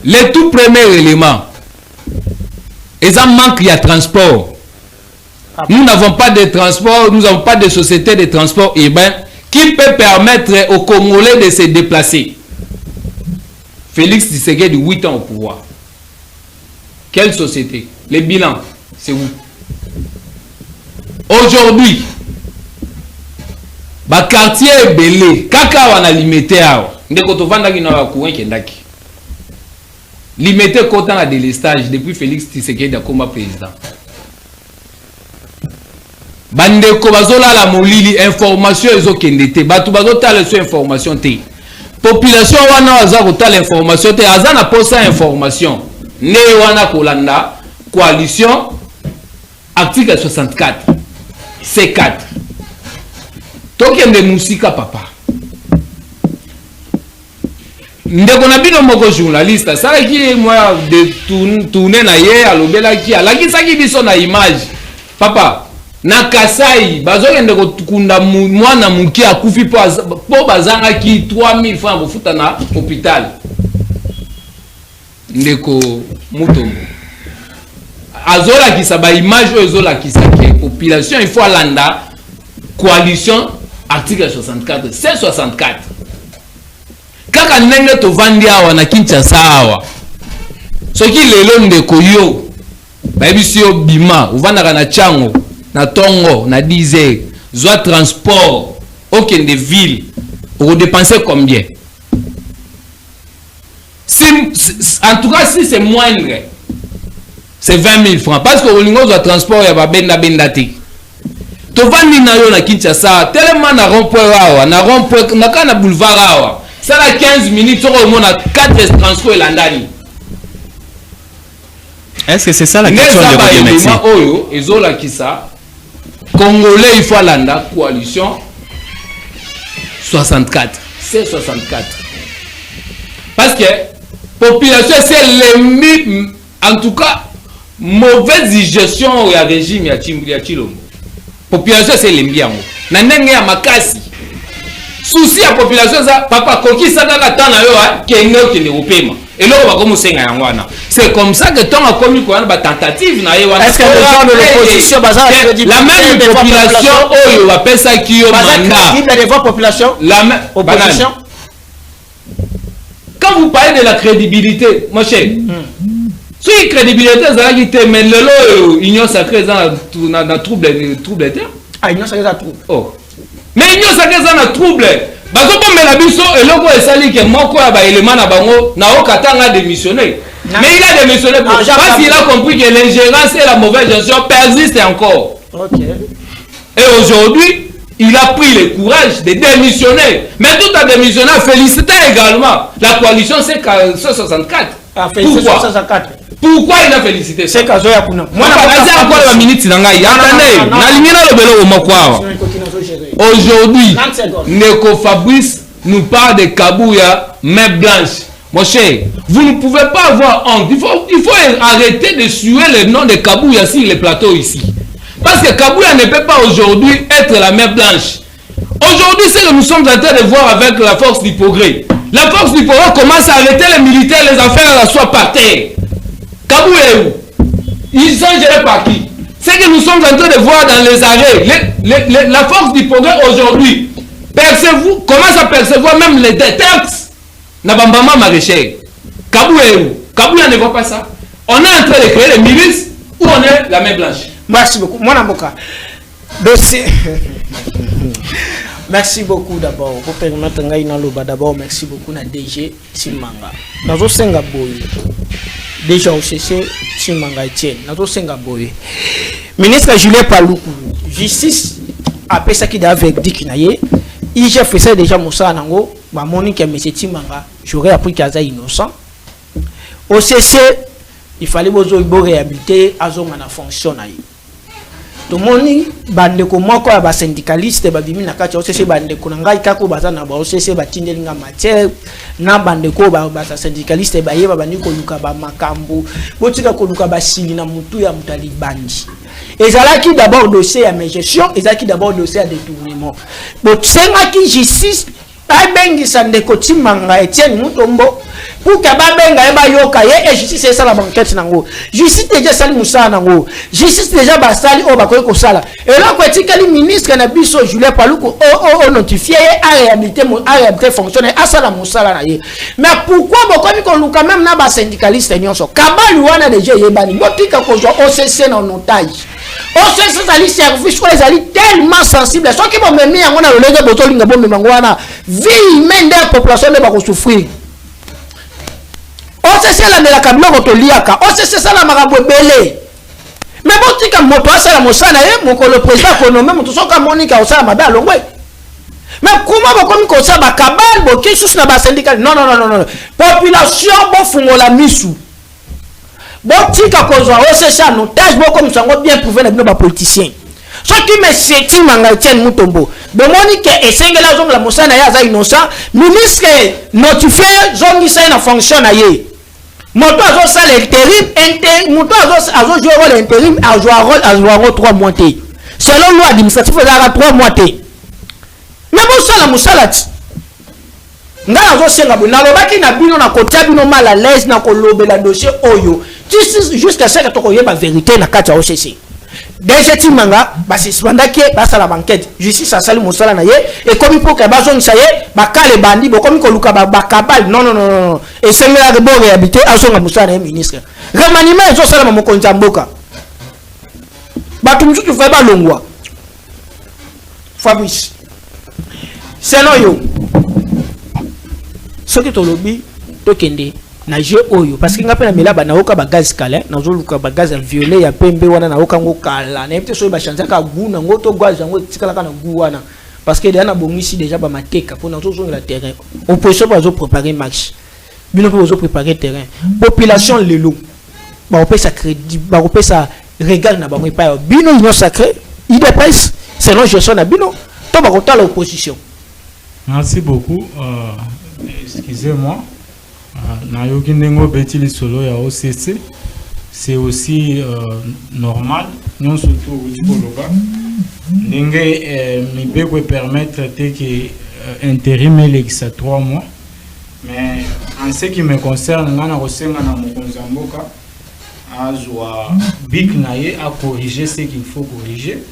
Le tout premier élément est un manque de transport. Nous n'avons pas de transport, nous n'avons pas de société de transport urbain qui peut permettre aux Congolais de se déplacer. Félix Tshisekedi 8 ans au pouvoir. Quelle société? Les bilans, c'est où? Aujourd'hui, ba quartier est belé, kaka wana limité awa. Ndeko to vanda ki na ba kuwen kendaki. Limité content à délestage depuis Félix Tshisekedi comme président. Bandeko bazola la molili information ezokendete batu bazotala so information te. Population wana waza kotala information te azana posa information. Ne wana kolanda coalition article 64 C4. Tokende musika papa. ndeko na bino moko journaliste ça qui moi de tourner na ye alobela ki alakisaki biso na image papa na Kasai bazokende kunda mwana muki akufi po bazanga ki 3000 francs bofuta na hôpital ndeko mutombo azola ki saba image ozola ki sake population il faut alanda coalition article 64 c'est 64 kaka ndenge tovandi awa na Kinshasa awa soki lelo ndeko yo bayebisi yo bima uvandaka na chango na tongo na 10 heures zwa transport okende ville on dépenser combien en tout cas si c'est moindre c'est 20 000 francs parce que olingo zwa transport ya babenda bendate tovandi na yo na Kinshasa tellement na rond-point awa na rond-point na kana boulevard awa ça la 15 minutes au moins 4 transports landani. Est-ce que c'est ça la question de votre métier? Oyo ezola kisa Congolais il faut landa coalition 64 c'est 64 parce que population c'est l'ennemi en tout cas mauvaise gestion au régime ya Chilombo population c'est l'ennemi yango na ndenge ya makasi souci à population ça papa koki ça kaka tana yo kenge okende opema eloko bakomusenga yango wana c'est comme ça que tant a commis quoi ba tentative na yewa est-ce que les gens de l'opposition la même population oyo va pesa ki yo mandat il y a des population la même opposition quand vous parlez de la crédibilité mon cher si crédibilité ça qui te mais lelo union sacrée dans trouble de terre ah union sacrée ça trouble oh mais union sacrée ça na trouble bazo bomela biso eloko esali ke moko ya ba élément na bango na okatanga démissionner mais il a démissionné parce qu'il a compris que l'ingérence et la mauvaise gestion persistent encore. OK. Et aujourd'hui, il a pris le courage de démissionner. Mais tout a démissionné, félicité également. La coalition c'est 64. Pourquoi il a félicité? C'est Kazoya Kuna. Moi la minute nangai. Attendez, na lingina lo belo mokwa. Aujourd'hui, Neko Fabrice nous parle de Kabouya main blanche. Mon cher, vous ne pouvez pas avoir honte. Il faut arrêter de suer le nom de Kabouya sur les plateaux ici. Parce que Kabouya ne peut pas aujourd'hui être la main blanche. Aujourd'hui, c'est que nous sommes en train de voir avec la force du progrès. La force du progrès commence à arrêter les militaires, les affaires à la soie par terre. Kabouya est où? Ils sont gérés par qui? C'est que nous sommes en train de voir dans les arrêts. La force du progrès aujourd'hui commence à percevoir même les textes. Nabambama maraîcher. Kabouya ne voit pas ça. On est en train de créer les milices où on est la main blanche. Merci beaucoup. Mon Amboka. Merci beaucoup d'abord. Pour permettre d'abord, merci beaucoup à DG Simanga. Nazo Senga Boy. Déjà au CC Simanga Etienne. Nazo Senga Boy. Ministre Julien Paloukou. Justice après ça qui est avec Dick Naye. Il j'ai fait ça déjà Moussa Nango. Ma monique M. Timanga, j'aurais appris qu'il est innocent. Au CC, il fallait que réhabiliter à zone na fonction. Tout le monde bande ko moko ba syndicaliste ba bimi na kati OCC bande ko ngai kako bazana ba OCC ba tindelinga matière na bande ko ba syndicaliste ba yeba bani ko luka ba makambo botika ko luka ba sili na mutu ya mutali bandi. Ezalaki d'abord dossier à gestion, ezalaki d'abord dossier à détournement. Bon senga ki justice bengi sande ko Timanga Etienne Mutombo pour que benga eba yoka ye justice c'est ça la banquette nango justice déjà sali Moussa nango justice déjà basali o bakoy ko sala et là ko etikali ministre na biso Julien Paloukou o notifié a réhabilité fonctionnaire à sala Moussa na ye mais pourquoi bokomi ko luka même na ba syndicaliste nyonso kabali wana déjà yebani botika ko zo OCC na otage OCC sali service ko ezali tellement sensible so ki bo memi yango na lolege botolinga bo memango wana vie humaine de la population ne va pas souffrir. OCC la de la kabilo kotoliaka OCC ça la maraboue belé mais bon tika moto ça la mosana ye mon le président économique moto soka monika osala mabe alongwe mais comment bokomi ko ça ba kabal bo ki sous na ba syndicat non population bo fungola misu bo tika ko zo OCC en otage bo comme ça bien prouvé na bino ba politicien Ce qui me sétime en Etienne Mutombo. De Monique et Sengela Zong la Moussana Yaza innocent, ministre notifié Zong Issa na fonction aye. Moto azo ça l'intérim, moto azo jouer rôle intérim, a jouer rôle 3 mois. Selon loi administrative, il y a 3 mois. Mais bon, ça la Moussala. Nga azo senga bo na lobaki na bino na kotia bino mal à l'aise na kolobela dossier oyo jusqu'à ce que to koyeba vérité na kati ya OCC déjà timanga ba suspendaki ba sala banquette justice asali musala na ye et comme pour que ba zone ça ye ba kale bandi bo comme ko luka ba kabal non et c'est là que bon réhabilité azonga musala na ministre remaniement ezo sala ma mokonzi mboka ba tumju tu fa ba longwa Fabrice c'est non yo ce que tu lobby, tu kende na jeu oyo parce que ngapena mela ba na oka ba gaz kala na zo luka ba gaz violet ya pembe wana na oka ngo kala na epte so ba chanza ka guna ngo to gaz ngo tikala kana guwana parce que déjà na bongisi déjà ba mateka pour na zo zo la terrain opposition ba zo préparer match bino po zo préparer terrain population lelo ba opesa crédit ba opesa regard na ba mo pa bino union sacré IDPS selon gestion na bino to ba kota l'opposition. Merci beaucoup. Excusez-moi. Nayoki Ndengo Betili Solo ya OCC. C'est aussi normal. Non surtout au Dikoloba. Ndenge mi peut permettre que intérim l'ex 3 mois. Mais en ce qui me concerne, ngana kosenga na mokonzamboka azwa big naye à corriger ce qu'il faut corriger.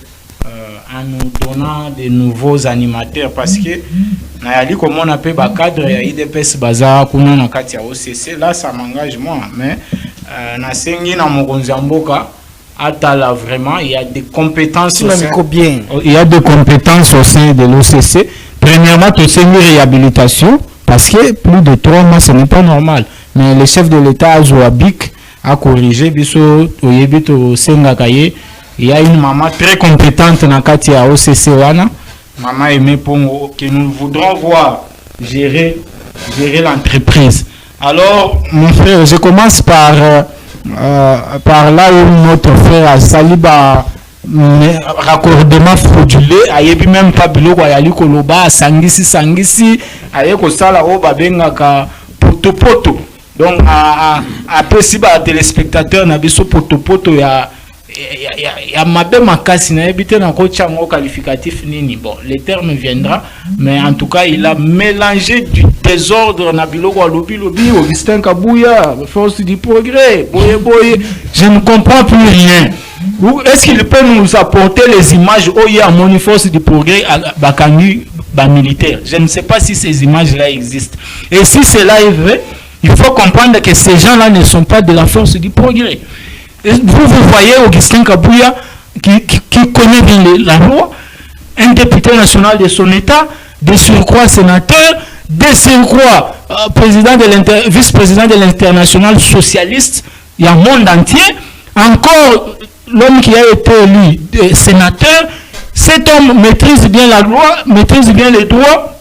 En nous donnant de nouveaux animateurs parce que nayali comme on appelle ba cadre ya IDPS baza kuna na kati ya OCC là ça m'engage moi mais na sengi na mokonzi mboka atala vraiment il y a des compétences au sein, il y a des compétences au sein de l'OCC. Premièrement tu sengi réhabilitation parce que plus de 3 mois ce n'est pas normal mais le chef de l'État Azouabik a corrigé biso oyebito senga kaye. Il y a une maman très compétente dans Katia OCC Wana, maman Aimé Pongo, que nous voudrons voir gérer l'entreprise. Alors, mon frère, je commence par là où notre frère Saliba raccordement frauduleux, ayebi même pas biloko ayali koloba sangisi ayeko sala o babenga ka poto. Donc après si ba téléspectateur na biso poto ya mabe makasi na ebité na kocha ngo qualificatif nini bon le terme viendra mais en tout cas il a mélangé du désordre na biloko lobi Augustin Kabouya force du progrès boye je ne comprends plus rien. Est-ce qu'il peut nous apporter les images où il y a mon force du progrès à Bakangi militaire? Je ne sais pas si ces images là existent et si cela est vrai il faut comprendre que ces gens là ne sont pas de la force du progrès. Vous voyez Augustin Kabouya qui connaît bien la loi, un député national de son état, de surcroît sénateur, de surcroît vice-président de l'international socialiste, il y a un monde entier, encore l'homme qui a été élu sénateur, cet homme maîtrise bien la loi, maîtrise bien les droits.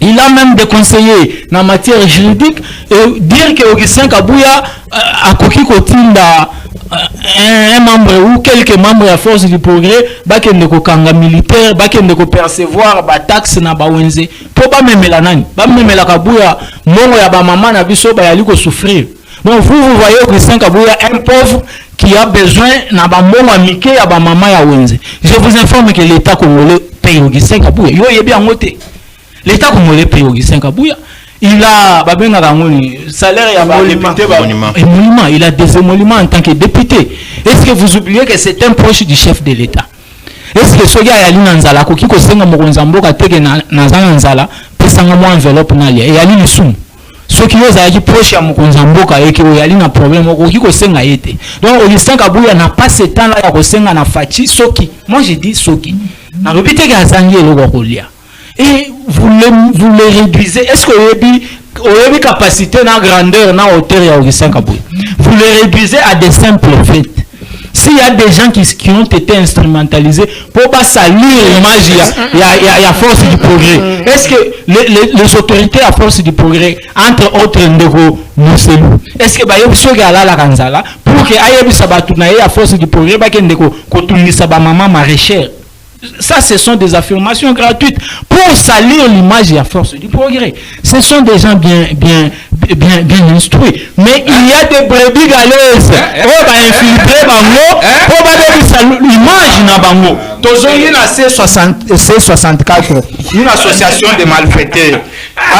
Il a même des conseillers en matière juridique et dire que Augustin Kabouya a coquille kotinda un membre ou quelques membres de la force du progrès bakende ko kanga militaire bakende ko percevoir ba taxe na ba wenze po ba memela nani ba memela Kabouya mongo ya ba maman na biso ba yali ko souffrir. Donc vous voyez Augustin Kabouya un pauvre qui a besoin na ba mongo amike ya ba maman ya wenze. Je vous informe que l'état congolais paye Augustin Kabouya yo yebi angote. L'état congolais paye Augustin Kabouya. Il a salaire il a des émoluments en tant que député. Est-ce que vous oubliez que c'est un proche du chef de l'État? Est-ce que ce gars yali nanzala ko kiko senga mokonzamboka teke nazana nzala pesanga mo enveloppe nalia et yali lisum ce qui est à proche ya mokonzamboka et que yali na problème ko kiko senga yete. Donc Augustin Kabouya n'a pas ce temps là ya ko senga na fachi soki. Moi je dis soki. Na répéter que azangi eloko kolia. Et vous les réduisez. Est-ce que vous avez une capacité, une grandeur, une hauteur à Augustin Kabouya? Vous les réduisez à des simples faits. S'il y a des gens qui ont été instrumentalisés pour pas saluer l'image, il y a force du progrès. Est-ce que les autorités à force du progrès, entre autres Ndeko Mousselou, est-ce que pour que Ayebi Sabatouna à force du progrès, Ndeko Kotungi Sabamama maraîchère? Ça, ce sont des affirmations gratuites pour salir l'image et à force du progrès. Ce sont des gens bien instruits. Mais il y a des brebis galeuses. On va infiltrer Bango. On va donner l'image dans Bango. Toujours, il y a C64, une association de malfaiteurs.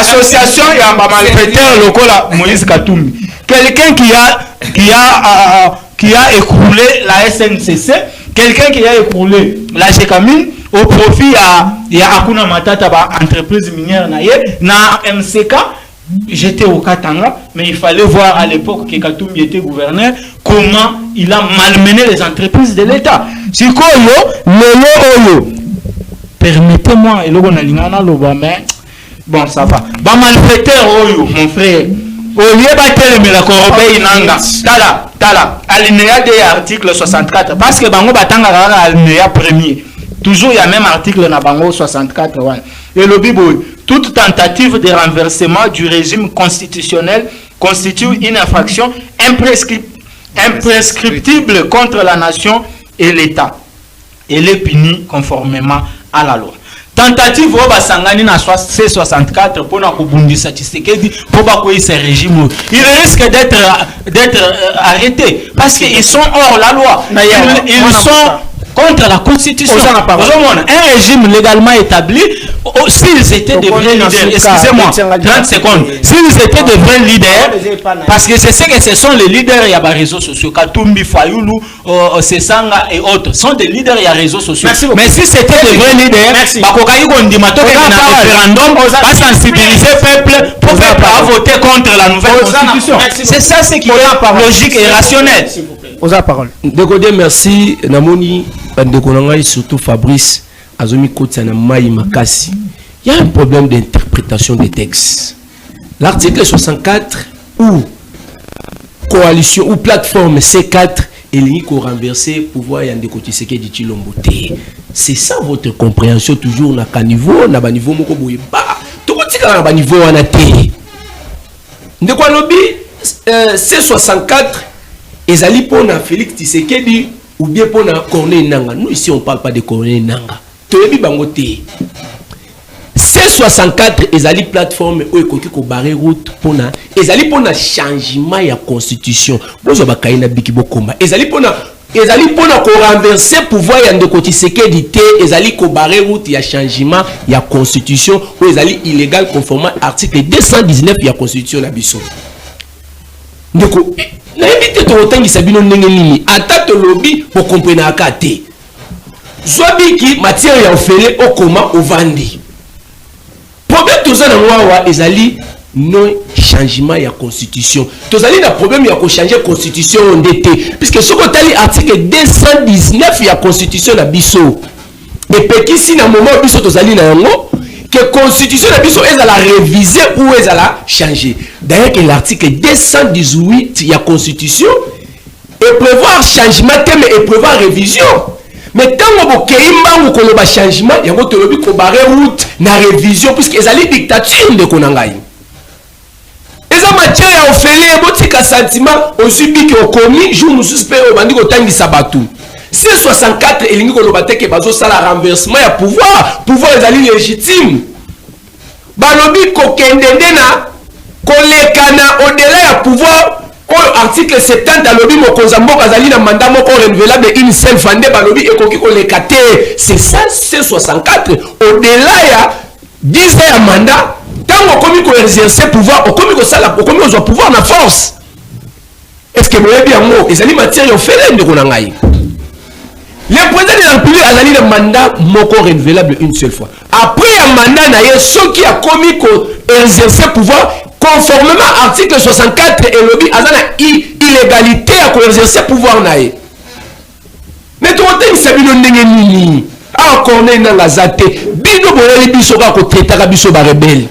Association et un malfaiteur local Moïse Katumbi. Quelqu'un qui a écroulé la SNCC. Quelqu'un qui a écoulé la Gécamine au profit de Akuna Matata, entreprise minière na MCK. J'étais au Katanga, mais il fallait voir à l'époque que Katumbi était gouverneur, comment il a malmené les entreprises de l'État. Permettez-moi, mais bon, ça va. Malfaiteur, mon frère. Au lieu de la corbeille nanga, tala, alinéa de article 64, parce que bango batanga alinéa premier. Toujours il y a même article na bango 64. Et le Bible, toute tentative de renversement du régime constitutionnel constitue une infraction imprescriptible contre la nation et l'État. Elle est punie conformément à la loi. Tentative au Basangani na C64 pour na kubundisa Tshisekedi pour bakoyer ce régime. Il risque d'être arrêté parce qu'ils sont hors la loi. Ils sont contre la constitution. Un régime légalement établi, s'ils étaient de vrais leaders, excusez-moi, 30 secondes, s'ils étaient de vrais leaders, parce que c'est ce que ce sont les leaders, il y a des réseaux sociaux, Katumbi, Fayoulou, Sesanga et autres, sont des leaders, il y a des réseaux sociaux. Mais si c'était de vrais leaders, référendum va sensibiliser le peuple pour pas voter contre la nouvelle constitution. C'est ça ce qui est logique et rationnel. Aux parole. Décodé, merci. Namoni, surtout Fabrice, Azomi Kotsana Maï Makasi. Il y a un problème d'interprétation des textes. L'article 64 ou coalition ou plateforme C4 et l'unico renversé pouvoir y en décoter qui dit Chilombote. C'est ça votre compréhension toujours na niveau na ba niveau moko boye ba. To kotika na ba niveau wana te. Ndeko lobi C64 ezali pona Félix Tshisekedi ou bien pona Corneille Nanga. Nous ici on parle pas de Corneille Nanga. Toyebi bango te. C64 ezali plateforme ou ekoki ko barrer route pona ezali pona changement ya constitution. Bozo bakaina biki bokomba. Ezali pona ko renverser pouvoir ya ndeko Tshisekedi te ezali ko barrer route ya changement ya constitution ou ezali illégal conformément article 219 ya constitution na biso. Ndeko na invité to otangisa bino ndenge nini ata to lobby pour comprendre akate. Zwabiki matière ya ofele okoma ovandi. Problème tout ça dans moi ezali non changement ya constitution. Tozali na problème ya ko changer constitution ndete puisque ce qu'on tali article 219 ya constitution na biso. Et petit si na moment biso tozali na yango que constitution na biso ezala réviser ou ezala changer. D'ailleurs que l'article 218 ya constitution et prévoir changement thème et prévoir révision. Mais tant que vous avez un changement, il y a un route na révision puisque ezali dictature de Konangai. Eza matière ya ofele botika sentiment osubi ki okomi jour nous suspect au bandi ko tangi sabatu. C64 elingi ko lobate ke bazo sala renversement ya pouvoir ezali légitime. Balobi ko kendende na kolekana au-delà ya pouvoir. Article 70 alobi mokonza mboka azali na mandat moko renouvelable une seule fois nde balobi ekoki koleka te. C'est ça C64 au-delà ya 10 ans ya mandat tango komi ko exercer pouvoir okomi ko sala okomi ozwa pouvoir na force. Est-ce que moyebi yango ezali matière ofele ndeko na ngai. Le président de la République azali na mandat moko renouvelable une seule fois. Après un mandat na ye soki a komi ko exercer pouvoir conformément à l'article 64 et lobby azana illégalité à exercer pouvoir nae. Mais tu entends ça bino ndenge nini? Ah Corneille Nanga zate bino boyeli biso ka ko traiter biso ba rebelle.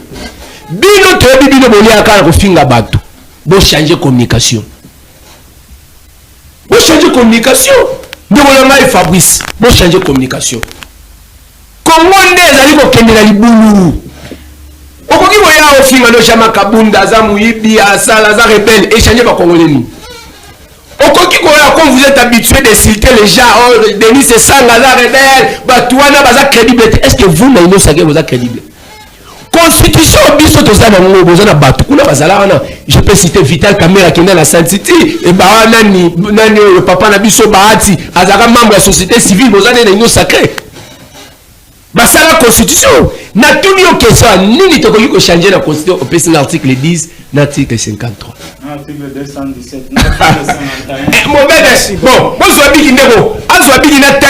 Bino to bino bolia aka ko finga bato. Bo changer communication. Bo changer communication. Ndeko ngai Fabrice, bo changer communication. Congo ndezali ko kendela libulu. Okoki boya ofinga no chama kabunda za muibi asala za rebelle échanger ba congolais. Comme vous êtes habitué d'insulter les gens, oh, Denis c'est ça, Gaza rebelle, Batouana, Baza crédible. Est-ce que vous, Naïno Sagé, vous êtes crédible? Constitution, biso to ça dans mon besoin battu. Je peux citer Vital Kamera qui est dans la Saint-City et nani le papa Nabiso Bahati, Azara membre de la société civile, besoin de Naïno Sacré. C'est la constitution. Na tout une question, ni to ko changer la constitution au PC l'article 10, l'article 53. Article 217. Bon, moi je dis qu'il n'a pas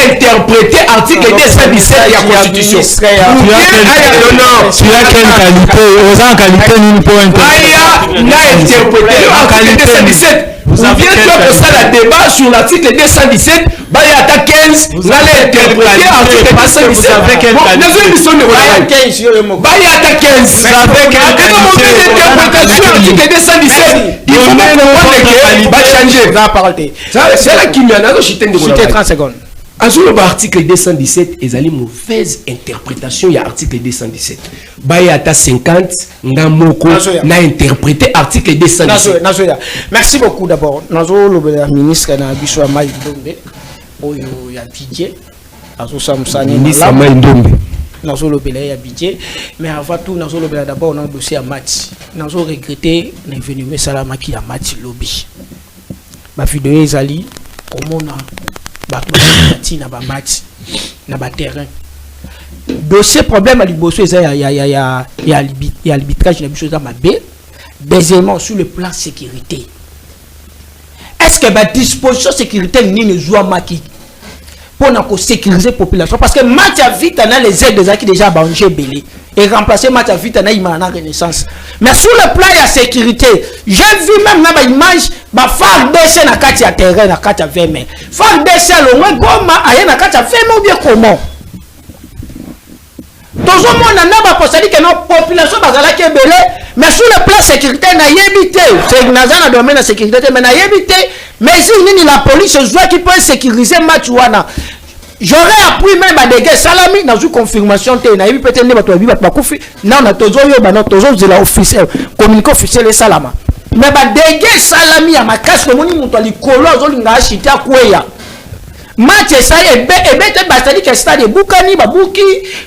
interprété l'article 217 de la Constitution. Tu as quelle qualité? Aux en qualité, nous pouvons interpréter l'article 217. Vous avez fait la débat sur l'article 217. Il y a 15. Vous allez interpréter l'article 217. Il faut même changer. C'est là qu'il y a 30 secondes. L'article 217 est une mauvaise interprétation. Il y a l'article 217. Il y a 50. N'a interprété l'article 217. Merci beaucoup d'abord. Le ministre Nabiswa Maïdombe. Il y a Didier. Ministre Maïdombe. Nous avons le budget, mais avant tout, nous avons d'abord un dossier à match. Nous avons regretté l'événement Salama qui a match lobby. Ma vidéo est allée, comment on a match, na terrain. Dossier problème à l'Ibosso, il y a l'arbitrage de choses à ma baie. Deuxièmement, sur le plan sécurité. Est-ce que la disposition sécurité n'est pas jouée à Maki? Pour sécuriser la population. Parce que match à vite, on a les aides des acquis déjà bangé belé. Et remplacer match à vite, on a une renaissance. Mais sur le plan de la sécurité, j'ai vu même dans l'image, faire baisser la carte à terrain, la carte à 20 mai. Faire baisser le moins, comment aller la carte à 20 mai ou bien comment? Tout le monde a possédé que notre population est belé. Mais sur le plan sécurité, on a évité. C'est dans le domaine de la sécurité, mais on a évité. Mais si la police qui peut sécuriser le match, j'aurais appris même à des gars salami dans une confirmation. On a peut-être non, on a toujours officiel, communiqué officiel et salama. Mais des gars salami à ma casse, le monde est colo, acheté à quoi. Match ça est bête bastadi que stade Boukani Babouki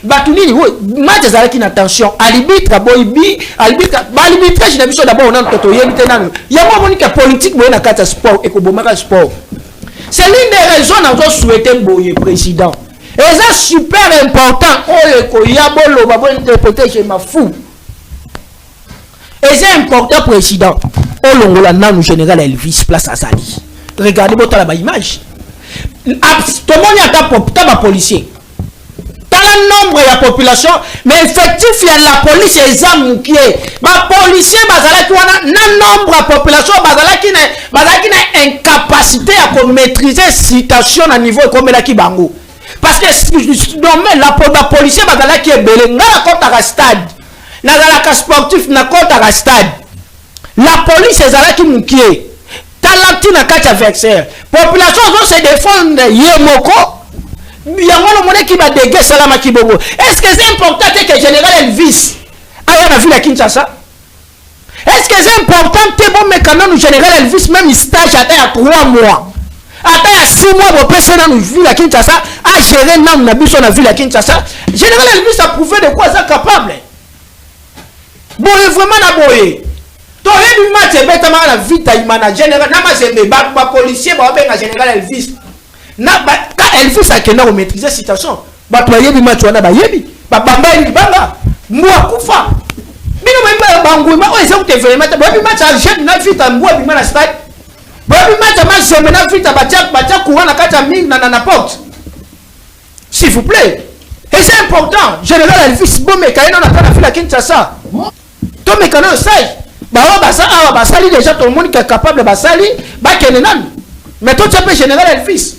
Batuni match ça qui attention arbitre boybi arbitrage na biso d'abord on a toto yente nanu ya mo monika politique boye na kata sport et ko bomaka sport c'est l'une des raisons nous souhaiter boye président et ça super important oh ko ya bolo babo interpréter chez ma fou et c'est important président oh longola nanu général Elvis place Azali regardez votre la image. Tout le monde est un policier. Dans le nombre de la population, mais effectivement, il y a la police et les armes qui est. Les policiers, le nombre de la population, qui a incapacité à maîtriser la situation à niveau comme la Kibango. Parce que la police qui est belé, n'a pas de stade. N'a pas de sportif, n'a pas de stade. La police est qui est. Talanti na kacha adversaire. Population doit se défendre yemoko. Yango le qui va déguer salama kibobo. Est-ce que c'est important que le général Elvis aille la ville à Kinshasa? Est-ce que c'est important que bon mécanisme le général Elvis même stage à 3 mois? À 6 mois pour personne dans la ville à Kinshasa à gérer nam na biso na ville à Kinshasa. Général Elvis a prouvé de quoi ça capable. Bon vraiment na boye. Le match est bête à la vie de la général. Les policiers sont général Elvis. Quand Elvis a qu'à maîtriser la situation, le match est bamba il banga. Moi, Koufa. S'il vous plaît. Et c'est important. Général Elvis, bon, mais quand on a fait la Kinshasa. Ton mécanisme, ça. Basali déjà tout le monde qui est capable de basali mais tout ça peut général Elvis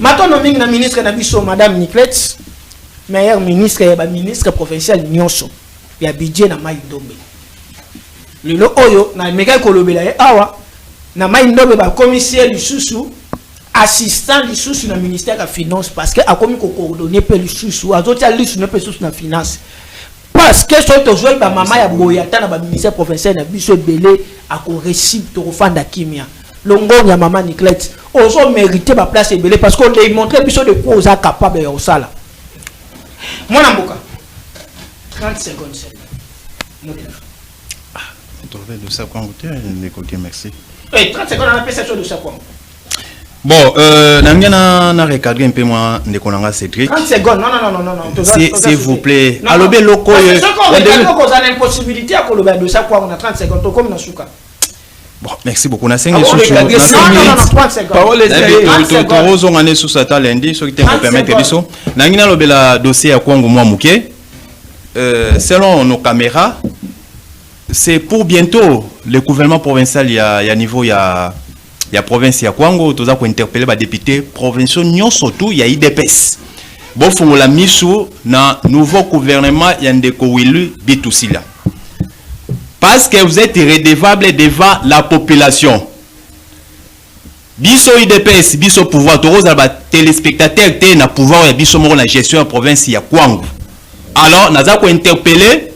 maintenant nommé ministre na biso madame Niclet meilleur ministre et ministre professionnel nyonso ya budget na Maïdombe le lo oyo na meka kolobela awa na Maïdombe ba commissaire lisusu assistant lisusu na ministère de la finance parce que a komi ko coordonner pe lisusu azotia lisusu na pe lisusu na finance parce que so to jouer ba mama ya boya ta na ba ministère provincial na biso belé a ko récip to fanda kimia longo ya mama Nicolette ozo mériter ba place belé parce qu'on a montré biso de quoi oza capable ya osala mwana mboka 30 secondes modèle trouver de ça quoi merci 30 secondes on a passé sur de ça quoi. Bon, na recadrer un peu moi ndekonanga Cédric. 30 secondes. Non. S'il vous plaît. Alobé loko. On a l'impossibilité à colober de ça quoi on a 30 secondes comme na suka. Bon, merci beaucoup. Na 5 Non, 30 secondes. Parole est Torozo ngane sous sa lundi ce qui te permettre biso. Na ngina lobela dossier ya Kwango moi muke. Selon nos caméras, c'est pour bientôt le gouvernement provincial il y a niveau il y a province ya Kwango toza ko interpeller ba député provinciaux nyonso tout il y a IDPS bon fongola misu na nouveau gouvernement ya ndeko Wilu Bitusila parce que vous êtes redevable devant la population biso IDPS biso pouvoir toza ba téléspectateurs té na pouvoir ya biso moko na gestion ya province ya Kwango alors naza ko interpeller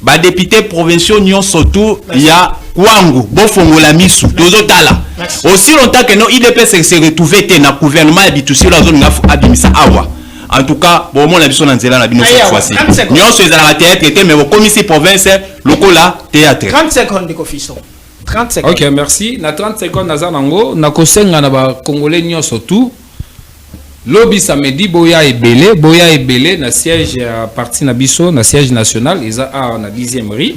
ba député provinciaux nyonso tout il y a Kwango bofongola misu tozotala aussi longtemps que non IDPS se retrouver na gouvernement ya Bitusi la zone ngafu abimisa awa en tout cas bon mon abiso na nzela na bino cette fois-ci nyonso ezala ba théâtre mais bon commissaire province lokola théâtre 30 secondes de Kofiso 30 secondes. OK, merci. Na 30 secondes naza nango na kosenga na ba congolais nyonso tout lobby samedi boya ebele na siège à parti na biso na siège national eza na 10e rue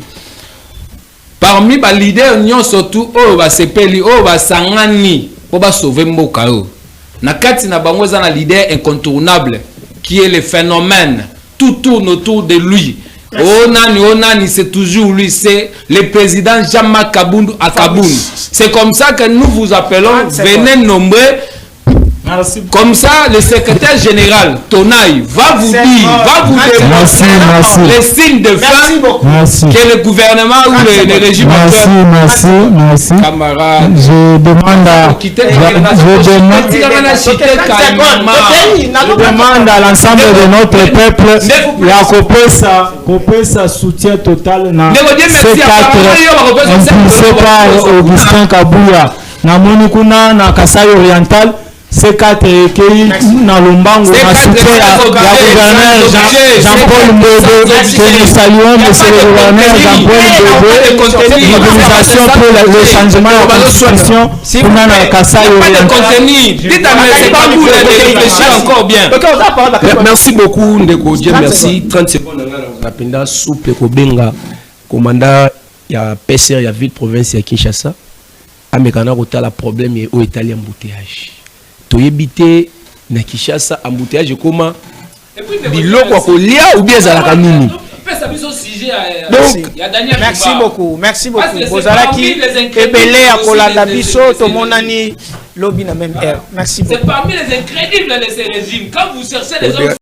parmi ba leader nyonso tout ba sepeli ba sangani po ba sauver mboka na kati na bango za na leader incontournable qui est le phénomène tout tourne autour de lui Onani, c'est toujours lui, c'est le président Jean-Marc Kabundu à Kaboun. C'est comme ça que nous vous appelons, venez nombreux. Merci. Comme ça, le secrétaire général, Tonaï, va vous dire, les signes de fin que le gouvernement ou le régime Merci. Camarade. Je demande à l'ensemble de notre peuple de soutien total dans C4 impulsé par Augustin Kabouya. Na Monikuna, na Kasai Oriental. C4 qui dans l'Ombango a soutien à gouverneur Jean-Paul Mbebe que nous saluons monsieur le gouverneur Jean-Paul Mbebe mobilisation pour le changement de la constitution pour na Kasai Oriental. Merci beaucoup Ndeko Dieu merci 30 secondes napenda souple kobenga commandant ya PCR ya ville province ya Kinshasa amekana kotala problème au italien embouteillage toyebite na Kinshasa embouteillage koma biloko kolia ou bien zalaka nini. Donc merci beaucoup bozalaki ebele ya kolanda biso tomonani lobby na même air merci beaucoup. C'est parmi les incrédibles de ces régimes quand vous cherchez les hommes